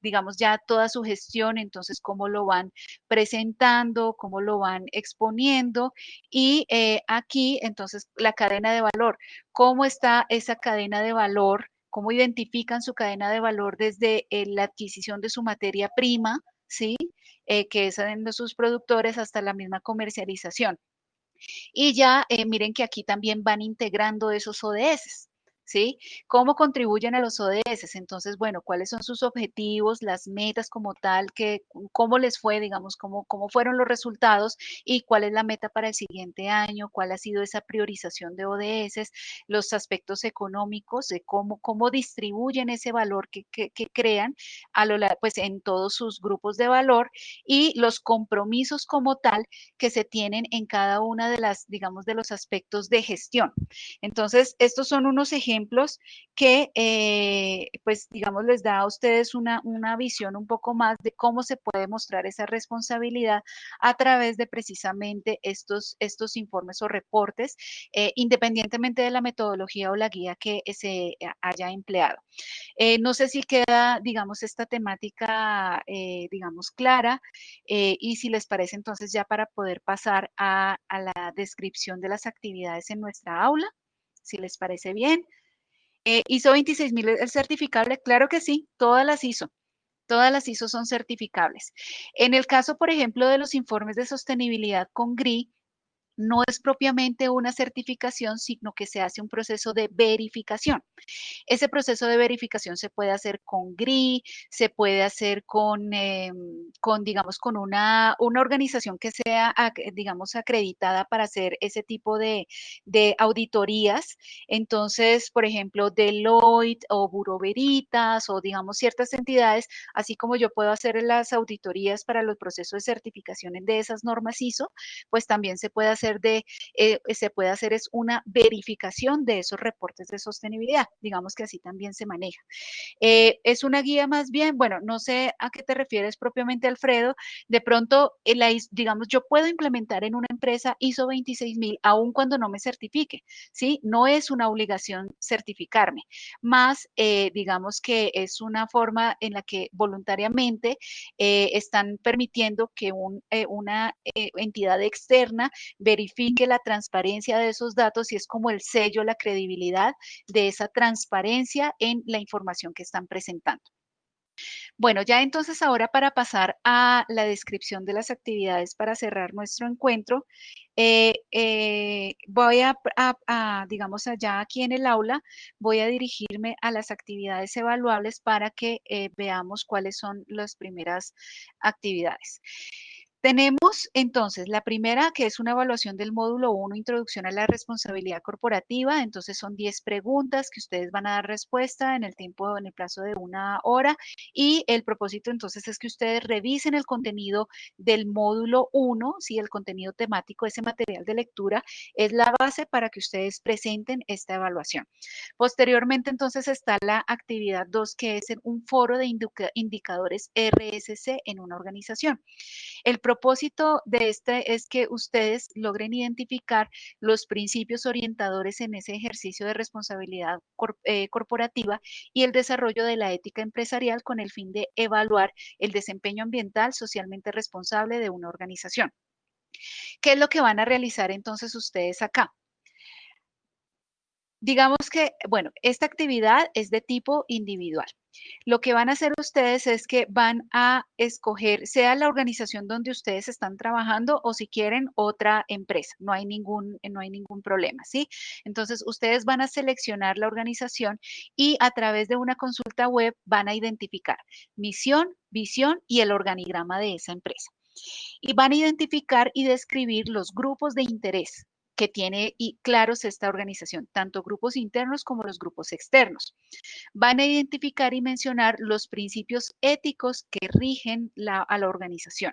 digamos, ya toda su gestión, entonces, cómo lo van presentando, cómo lo van exponiendo, y aquí, entonces, la cadena de valor, cómo está esa cadena de valor, cómo identifican su cadena de valor desde la adquisición de su materia prima, ¿sí? Que es de sus productores hasta la misma comercialización. Y ya miren que aquí también van integrando esos ODS, ¿sí? ¿Cómo contribuyen a los ODS? Entonces, bueno, ¿cuáles son sus objetivos, las metas como tal, cómo les fue, digamos, cómo fueron los resultados y cuál es la meta para el siguiente año, cuál ha sido esa priorización de ODS, los aspectos económicos de cómo distribuyen ese valor que crean pues en todos sus grupos de valor, y los compromisos como tal que se tienen en cada una de las, digamos, de los aspectos de gestión. Entonces, estos son unos ejemplos ejemplos que, pues, digamos, les da a ustedes una visión un poco más de cómo se puede mostrar esa responsabilidad a través de precisamente estos informes o reportes, independientemente de la metodología o la guía que se haya empleado. No sé si queda, digamos, esta temática, digamos, clara, y si les parece entonces ya para poder pasar a la descripción de las actividades en nuestra aula, si les parece bien. ISO 26000 es certificable, claro que sí, todas las ISO son certificables. En el caso, por ejemplo, de los informes de sostenibilidad con GRI, no es propiamente una certificación, sino que se hace un proceso de verificación. Ese proceso de verificación se puede hacer con GRI, se puede hacer digamos, con una organización que sea, digamos, acreditada para hacer ese tipo de auditorías. Entonces, por ejemplo, Deloitte o Bureau Veritas o, digamos, ciertas entidades, así como yo puedo hacer las auditorías para los procesos de certificación de esas normas ISO, pues también se puede hacer es una verificación de esos reportes de sostenibilidad. Digamos que así también se maneja. Es una guía más bien, bueno, no sé a qué te refieres propiamente, Alfredo. De pronto, digamos, yo puedo implementar en una empresa ISO 26000 aun cuando no me certifique, ¿sí? No es una obligación certificarme, más digamos que es una forma en la que voluntariamente están permitiendo que una entidad externa verifique la transparencia de esos datos y es como el sello, la credibilidad de esa transparencia en la información que están presentando. Bueno, ya entonces ahora para pasar a la descripción de las actividades para cerrar nuestro encuentro, voy digamos, allá aquí en el aula, voy a dirigirme a las actividades evaluables para que veamos cuáles son las primeras actividades. Tenemos entonces la primera, que es una evaluación del módulo 1, Introducción a la Responsabilidad Corporativa. Entonces son 10 preguntas que ustedes van a dar respuesta en el plazo de 1 hora. Y el propósito entonces es que ustedes revisen el contenido del módulo 1, ¿sí? El contenido temático, ese material de lectura es la base para que ustedes presenten esta evaluación. Posteriormente entonces está la actividad 2, que es un foro de indicadores RSC en una organización. El propósito de este es que ustedes logren identificar los principios orientadores en ese ejercicio de responsabilidad corporativa y el desarrollo de la ética empresarial con el fin de evaluar el desempeño ambiental socialmente responsable de una organización. ¿Qué es lo que van a realizar entonces ustedes acá? Digamos que, bueno, esta actividad es de tipo individual. Lo que van a hacer ustedes es que van a escoger, sea la organización donde ustedes están trabajando o si quieren otra empresa, no hay ningún problema, ¿sí? Entonces, ustedes van a seleccionar la organización y a través de una consulta web van a identificar misión, visión y el organigrama de esa empresa. Y van a identificar y describir los grupos de interés que tiene claros esta organización, tanto grupos internos como los grupos externos. Van a identificar y mencionar los principios éticos que rigen a la organización.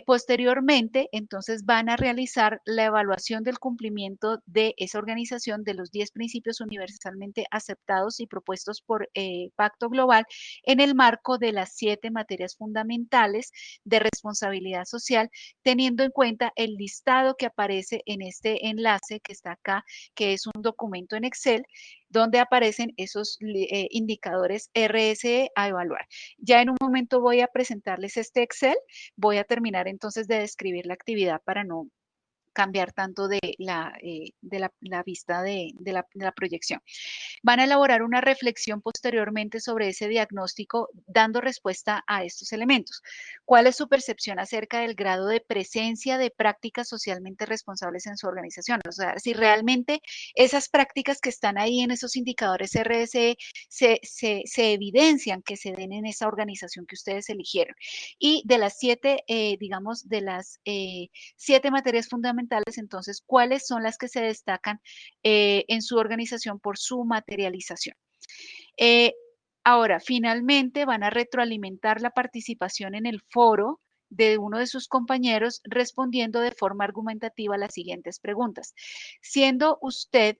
Posteriormente, entonces van a realizar la evaluación del cumplimiento de esa organización de los 10 principios universalmente aceptados y propuestos por Pacto Global en el marco de las 7 materias fundamentales de responsabilidad social, teniendo en cuenta el listado que aparece en este enlace que está acá, que es un documento en Excel, donde aparecen esos indicadores RSE a evaluar. Ya en un momento voy a presentarles este Excel. Voy a terminar entonces de describir la actividad para no cambiar tanto de la vista de la proyección. Van a elaborar una reflexión posteriormente sobre ese diagnóstico, dando respuesta a estos elementos. ¿Cuál es su percepción acerca del grado de presencia de prácticas socialmente responsables en su organización? O sea, si realmente esas prácticas que están ahí en esos indicadores RSE se evidencian que se den en esa organización que ustedes eligieron. Y de las 7, digamos, de las 7 materias fundamentales, entonces, ¿cuáles son las que se destacan en su organización por su materialización? Ahora, finalmente, van a retroalimentar la participación en el foro de uno de sus compañeros respondiendo de forma argumentativa a las siguientes preguntas. Siendo usted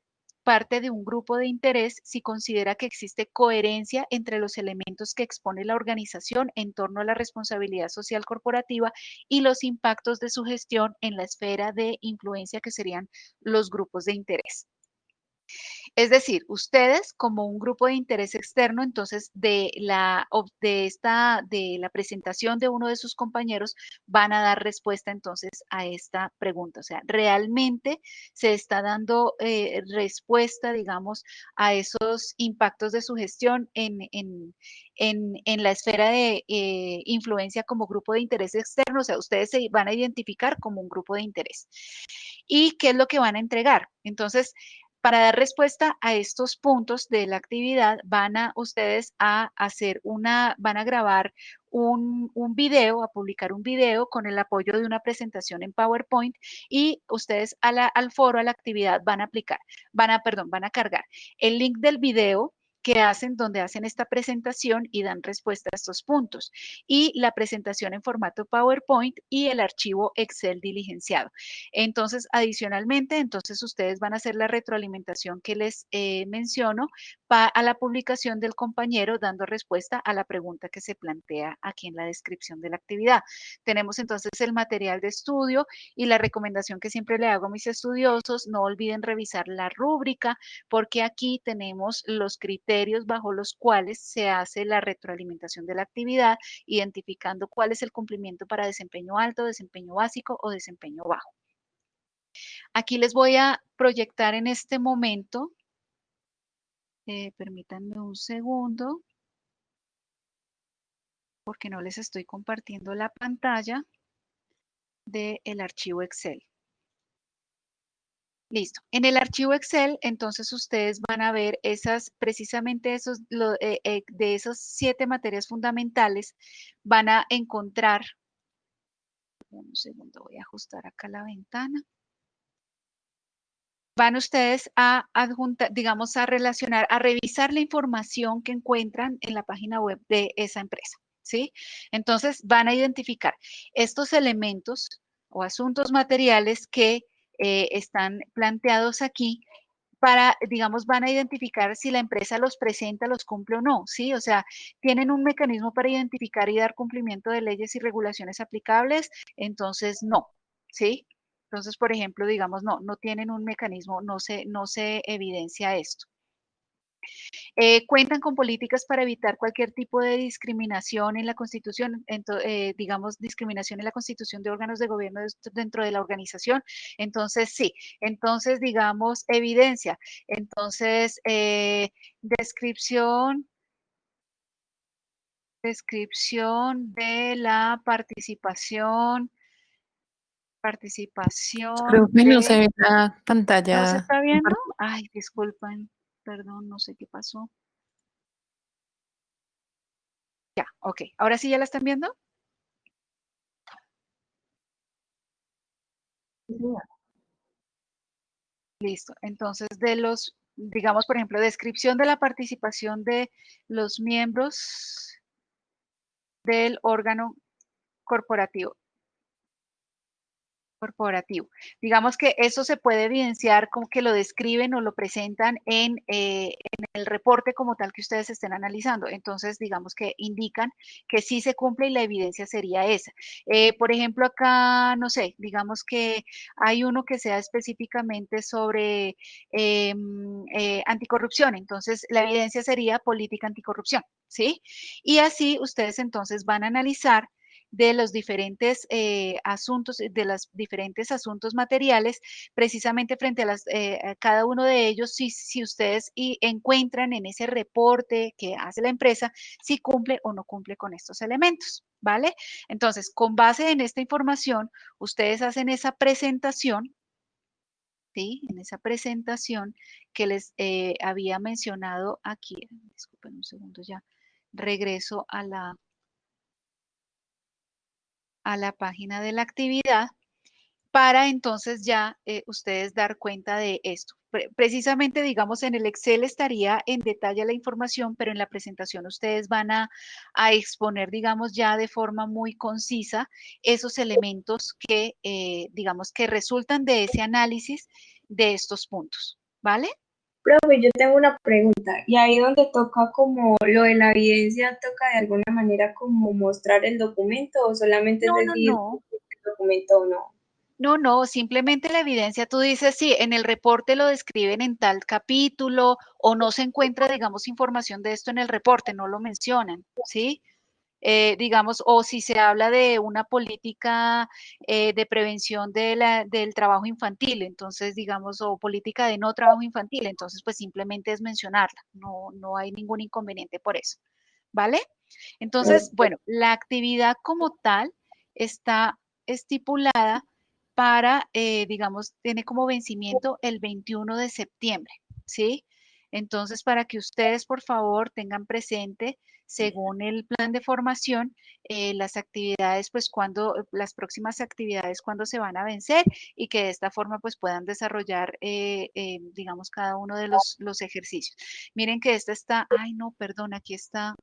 parte de un grupo de interés si considera que existe coherencia entre los elementos que expone la organización en torno a la responsabilidad social corporativa y los impactos de su gestión en la esfera de influencia que serían los grupos de interés. Es decir, ustedes como un grupo de interés externo, entonces de la presentación de uno de sus compañeros van a dar respuesta entonces a esta pregunta. O sea, realmente se está dando respuesta, digamos, a esos impactos de su gestión en la esfera de influencia como grupo de interés externo. O sea, ustedes se van a identificar como un grupo de interés. ¿Y qué es lo que van a entregar? Entonces, para dar respuesta a estos puntos de la actividad, van a ustedes a van a grabar un video, a publicar un video con el apoyo de una presentación en PowerPoint y ustedes al foro, a la actividad, van a cargar el link del video que hacen, donde hacen esta presentación y dan respuesta a estos puntos, y la presentación en formato PowerPoint y el archivo Excel diligenciado. Entonces, adicionalmente, entonces ustedes van a hacer la retroalimentación que les menciono a la publicación del compañero, dando respuesta a la pregunta que se plantea aquí en la descripción de la actividad. Tenemos entonces el material de estudio y la recomendación que siempre le hago a mis estudiosos: no olviden revisar la rúbrica, porque aquí tenemos los criterios bajo los cuales se hace la retroalimentación de la actividad, identificando cuál es el cumplimiento para desempeño alto, desempeño básico o desempeño bajo. Aquí les voy a proyectar en este momento, permítanme un segundo, porque no les estoy compartiendo la pantalla del archivo Excel. Listo. En el archivo Excel, entonces ustedes van a ver precisamente de esas 7 materias fundamentales, van a encontrar, un segundo, voy a ajustar acá la ventana. Van ustedes a adjuntar, digamos, a relacionar, a revisar la información que encuentran en la página web de esa empresa, ¿sí? Entonces van a identificar estos elementos o asuntos materiales que están planteados aquí para, digamos, van a identificar si la empresa los presenta, los cumple o no, ¿sí? O sea, tienen un mecanismo para identificar y dar cumplimiento de leyes y regulaciones aplicables, entonces no, ¿sí? Entonces, por ejemplo, digamos, no tienen un mecanismo, no se evidencia esto. Cuentan con políticas para evitar cualquier tipo de discriminación en la Constitución, digamos, discriminación en la constitución de órganos de gobierno dentro de la organización. Entonces, sí. Entonces, digamos, evidencia. Entonces, descripción de la participación. Creo que no se ve la ¿No se pantalla. está viendo? Ay, disculpen, perdón, no sé qué pasó. Ya, ok. ¿Ahora sí ya la están viendo? Listo. Entonces, digamos, por ejemplo, descripción de la participación de los miembros del órgano corporativo. Digamos que eso se puede evidenciar como que lo describen o lo presentan en el reporte como tal que ustedes estén analizando. Entonces, digamos que indican que sí se cumple y la evidencia sería esa. Por ejemplo, acá, no sé, digamos que hay uno que sea específicamente sobre anticorrupción. Entonces, la evidencia sería política anticorrupción, ¿sí? Y así ustedes entonces van a analizar de los diferentes asuntos, de los diferentes asuntos materiales, precisamente frente a cada uno de ellos, si ustedes encuentran en ese reporte que hace la empresa, si cumple o no cumple con estos elementos, ¿vale? Entonces, con base en esta información, ustedes hacen esa presentación, ¿sí? En esa presentación que les había mencionado aquí. Disculpen un segundo, ya regreso a la página de la actividad para entonces ya ustedes dar cuenta de esto. Precisamente, digamos, en el Excel estaría en detalle la información, pero en la presentación ustedes van a exponer, digamos, ya de forma muy concisa esos elementos que, digamos, que resultan de ese análisis de estos puntos, ¿vale? Profe, yo tengo una pregunta, y ahí donde toca como lo de la evidencia, ¿toca de alguna manera como mostrar el documento o solamente es No, no, decir no. si el documento o no? No, no, simplemente la evidencia, tú dices, sí, en el reporte lo describen en tal capítulo o no se encuentra, digamos, información de esto en el reporte, no lo mencionan, ¿sí? Digamos, o si se habla de una política de prevención del trabajo infantil, entonces, digamos, o política de no trabajo infantil, entonces, pues simplemente es mencionarla, no, no hay ningún inconveniente por eso, ¿vale? Entonces, bueno, la actividad como tal está estipulada para, digamos, tiene como vencimiento el 21 de septiembre, ¿sí? Entonces, para que ustedes, por favor, tengan presente, según el plan de formación, las actividades, pues, las próximas actividades, cuándo se van a vencer y que de esta forma, pues, puedan desarrollar, digamos, cada uno de los ejercicios. Miren que esta está, ay, no, perdón, aquí está,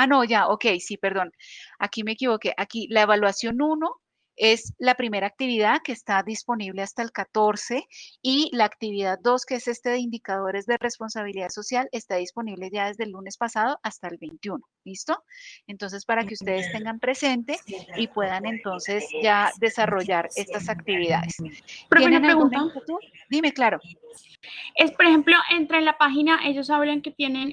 no, ya, ok, sí, perdón, aquí me equivoqué. Aquí la evaluación uno es la primera actividad que está disponible hasta el 14 y la actividad 2, que es este de indicadores de responsabilidad social, está disponible ya desde el lunes pasado hasta el 21. ¿Listo? Entonces, para que ustedes tengan presente y puedan entonces ya desarrollar estas actividades. Profe, una ¿Tienen alguna pregunta. inquietud? Dime, claro. Es, por ejemplo, entre la página, ellos hablan que tienen,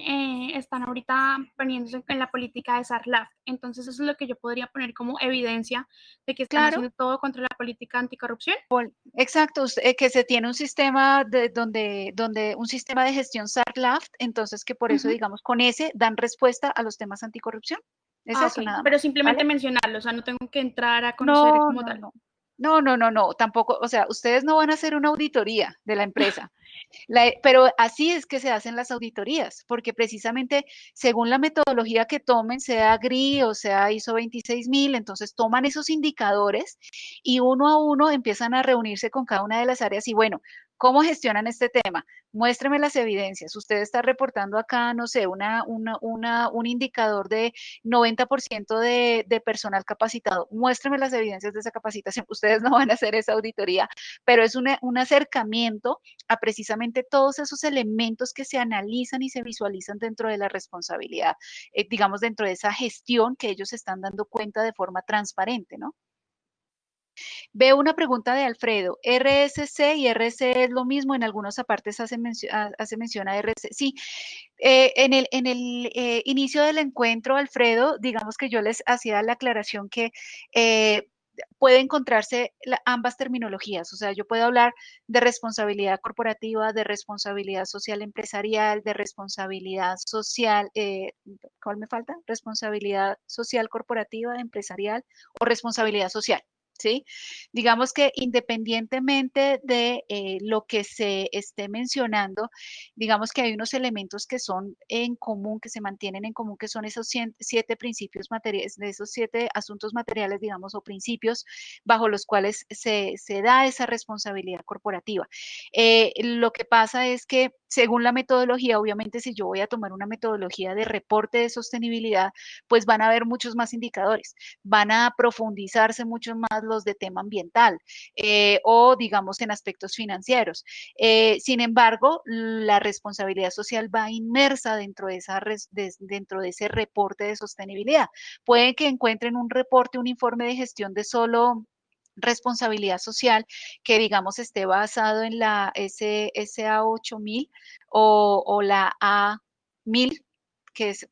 están ahorita poniéndose en la política de SARLAF. Entonces, eso es lo que yo podría poner como evidencia de que están Claro. haciendo todo contra la política anticorrupción. Exacto, que se tiene un sistema un sistema de gestión SARLAF, entonces que por eso, digamos, con ese dan respuesta a los temas anticorrupción. Es Ah, eso ok, nada pero más, simplemente ¿vale? mencionarlo, o sea, no tengo que entrar a conocer No, como no, tal. no. No, no, no, no, tampoco, o sea, ustedes no van a hacer una auditoría de la empresa. Pero así es que se hacen las auditorías, porque precisamente según la metodología que tomen, sea GRI o sea ISO 26000, entonces toman esos indicadores y uno a uno empiezan a reunirse con cada una de las áreas y bueno, ¿cómo gestionan este tema? Muéstreme las evidencias. Usted está reportando acá, no sé, un indicador de 90% de personal capacitado. Muéstreme las evidencias de esa capacitación. Ustedes no van a hacer esa auditoría, pero es un acercamiento a precisamente todos esos elementos que se analizan y se visualizan dentro de la responsabilidad, digamos, dentro de esa gestión que ellos están dando cuenta de forma transparente, ¿no? Veo una pregunta de Alfredo. RSC y RC es lo mismo, en algunas partes hace mención a RC. Sí, en el inicio del encuentro, Alfredo, digamos que yo les hacía la aclaración que puede encontrarse ambas terminologías, o sea, yo puedo hablar de responsabilidad corporativa, de responsabilidad social empresarial, de responsabilidad social, ¿cuál me falta? Responsabilidad social corporativa, empresarial o responsabilidad social. ¿Sí? Digamos que independientemente de lo que se esté mencionando, digamos que hay unos elementos que son en común, que se mantienen en común, que son esos 7 principios materiales, de esos 7 asuntos materiales, digamos, o principios bajo los cuales se da esa responsabilidad corporativa. Lo que pasa es que según la metodología, obviamente si yo voy a tomar una metodología de reporte de sostenibilidad, pues van a haber muchos más indicadores, van a profundizarse mucho más los de tema ambiental o digamos en aspectos financieros. Sin embargo, la responsabilidad social va inmersa dentro dentro de ese reporte de sostenibilidad. Pueden que encuentren un reporte, un informe de gestión de solo responsabilidad social que digamos esté basado en la SA 8000 o la A 1000 que es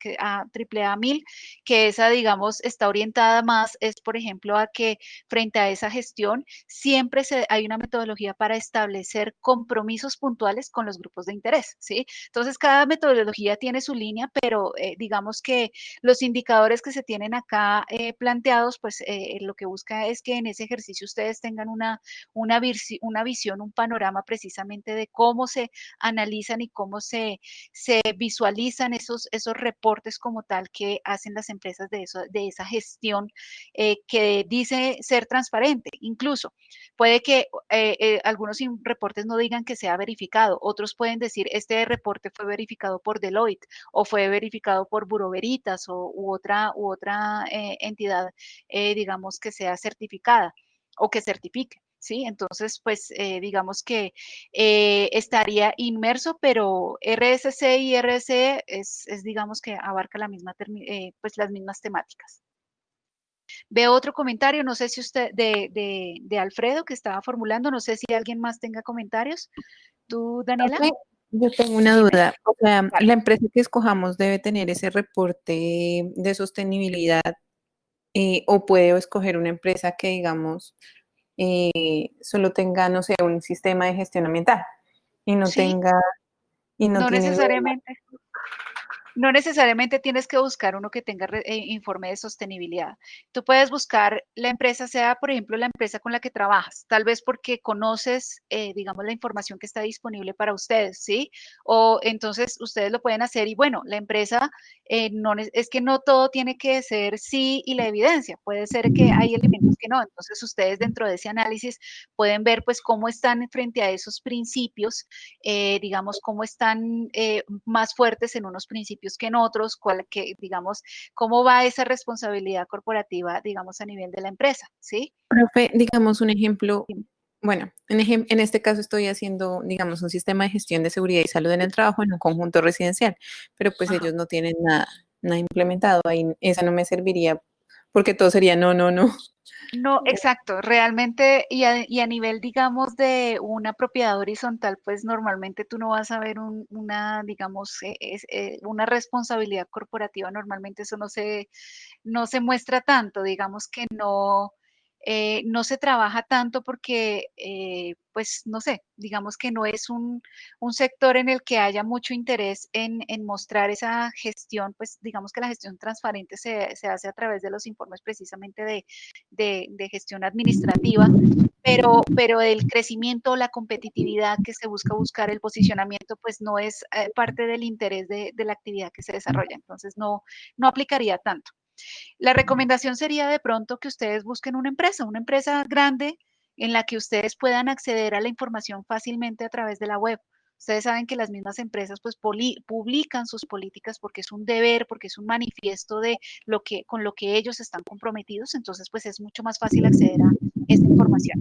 triple A 1000, que esa, digamos, está orientada más, es por ejemplo, a que frente a esa gestión siempre hay una metodología para establecer compromisos puntuales con los grupos de interés, ¿sí? Entonces, cada metodología tiene su línea, pero digamos que los indicadores que se tienen acá planteados, pues lo que busca es que en ese ejercicio ustedes tengan una visión, un panorama precisamente de cómo se analizan y cómo se visualizan esos reportes como tal que hacen las empresas de esa gestión que dice ser transparente. Incluso puede que algunos reportes no digan que sea verificado, otros pueden decir este reporte fue verificado por Deloitte o fue verificado por Bureau Veritas u otra entidad, digamos, que sea certificada o que certifique. ¿sí? Entonces, pues digamos que estaría inmerso, pero RSC y RSE digamos que abarca la misma pues las mismas temáticas. Veo otro comentario, no sé si usted, de Alfredo, que estaba formulando, no sé si alguien más tenga comentarios. ¿Tú, Daniela? Ok, yo tengo una Dime. duda. O sea, Vale. la empresa que escojamos debe tener ese reporte de sostenibilidad, o puedo escoger una empresa que, digamos, solo tenga, no sé, un sistema de gestión ambiental y no Sí, tenga, y no no tiene lo demás. necesariamente. No necesariamente tienes que buscar uno que tenga informe de sostenibilidad. Tú puedes buscar la empresa, sea por ejemplo la empresa con la que trabajas, tal vez porque conoces, digamos, la información que está disponible para ustedes, ¿sí? O entonces ustedes lo pueden hacer y bueno, la empresa, es que no todo tiene que ser sí y la evidencia, puede ser que hay elementos que no. Entonces ustedes dentro de ese análisis pueden ver pues cómo están frente a esos principios, digamos, cómo están más fuertes en unos principios que en otros, digamos, cómo va esa responsabilidad corporativa, digamos, a nivel de la empresa, ¿sí? Profe, digamos un ejemplo, bueno, en este caso estoy haciendo, digamos, un sistema de gestión de seguridad y salud en el trabajo en un conjunto residencial, pero pues Ajá. ellos no tienen nada implementado ahí, esa no me serviría porque todo sería no, no, no. No, exacto, realmente, y a nivel, digamos, de una propiedad horizontal, pues normalmente tú no vas a ver una, digamos, una responsabilidad corporativa, normalmente eso no se muestra tanto, digamos que no, no se trabaja tanto porque, pues, no sé, digamos que no es un sector en el que haya mucho interés en mostrar esa gestión, pues, digamos que la gestión transparente se hace a través de los informes precisamente de gestión administrativa, pero el crecimiento, la competitividad que se buscar, el posicionamiento, pues no es parte del interés de la actividad que se desarrolla, entonces no aplicaría tanto. La recomendación sería de pronto que ustedes busquen una empresa grande en la que ustedes puedan acceder a la información fácilmente a través de la web. Ustedes saben que las mismas empresas pues publican sus políticas porque es un deber, porque es un manifiesto de con lo que ellos están comprometidos, entonces pues es mucho más fácil acceder a esta información.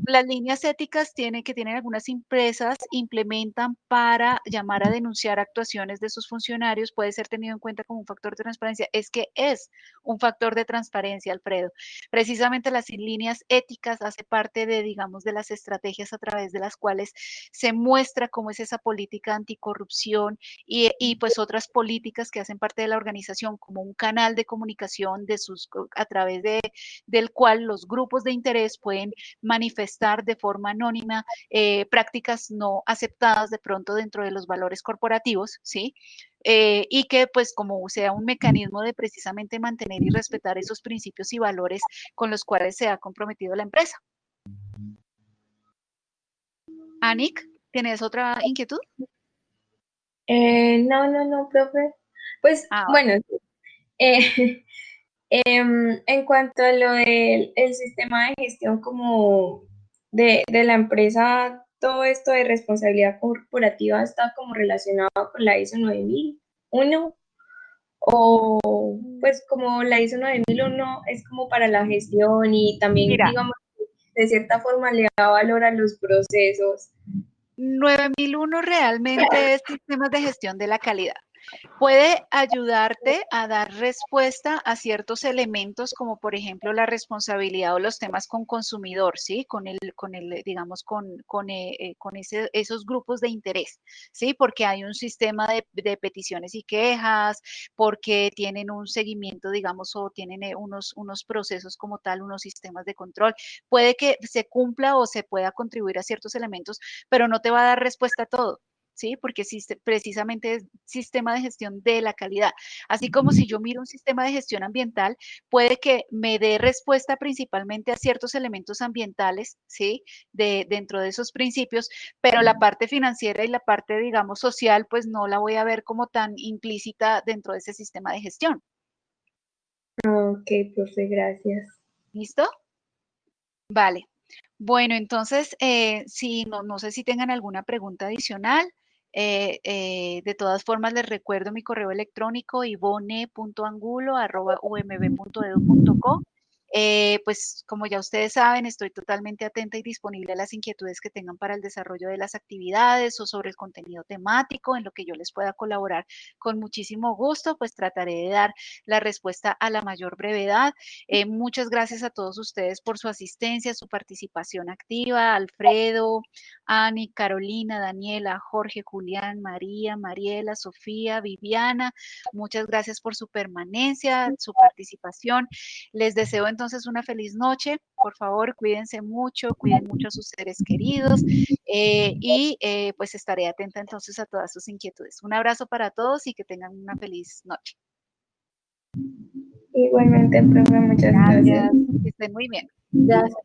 Las líneas éticas que tienen algunas empresas implementan para llamar a denunciar actuaciones de sus funcionarios puede ser tenido en cuenta como un factor de transparencia. Es que es un factor de transparencia, Alfredo. Precisamente las líneas éticas hace parte de, digamos, de las estrategias a través de las cuales se muestra cómo es esa política anticorrupción y pues otras políticas que hacen parte de la organización como un canal de comunicación a través del cual los grupos de interés pueden manifestar de forma anónima prácticas no aceptadas de pronto dentro de los valores corporativos, ¿sí? Y que pues como sea un mecanismo de precisamente mantener y respetar esos principios y valores con los cuales se ha comprometido la empresa. Anik, ¿tienes otra inquietud? No, profe. Pues Vale. bueno, eh, en cuanto a lo del el sistema de gestión como de la empresa, todo esto de responsabilidad corporativa está como relacionado con la ISO 9001 o pues como la ISO 9001 es como para la gestión y también Mira, digamos de cierta forma le da valor a los procesos. 9001 realmente es sistemas de gestión de la calidad. Puede ayudarte a dar respuesta a ciertos elementos como por ejemplo la responsabilidad o los temas con consumidor, ¿sí? Digamos, esos grupos de interés, ¿sí? Porque hay un sistema de peticiones y quejas, porque tienen un seguimiento, digamos, o tienen unos procesos como tal, unos sistemas de control. Puede que se cumpla o se pueda contribuir a ciertos elementos, pero no te va a dar respuesta a todo. ¿Sí? Porque precisamente es sistema de gestión de la calidad. Así como si yo miro un sistema de gestión ambiental, puede que me dé respuesta principalmente a ciertos elementos ambientales, ¿sí? Dentro de esos principios, pero la parte financiera y la parte, digamos, social, pues no la voy a ver como tan implícita dentro de ese sistema de gestión. Ok, profe, gracias. ¿Listo? Vale. Bueno, entonces, sí, no sé si tengan alguna pregunta adicional. De todas formas, les recuerdo mi correo electrónico ivone.angulo@umb.edu.co. Pues como ya ustedes saben, estoy totalmente atenta y disponible a las inquietudes que tengan para el desarrollo de las actividades o sobre el contenido temático en lo que yo les pueda colaborar con muchísimo gusto, pues trataré de dar la respuesta a la mayor brevedad. Muchas gracias a todos ustedes por su asistencia, su participación activa, Alfredo, Ani, Carolina, Daniela, Jorge, Julián, María, Mariela, Sofía, Viviana. Muchas gracias por su permanencia, su participación. Les deseo entonces una feliz noche. Por favor, cuídense mucho, cuiden mucho a sus seres queridos pues estaré atenta entonces a todas sus inquietudes. Un abrazo para todos y que tengan una feliz noche. Igualmente, profe, muchas gracias. Que estén muy bien. Gracias.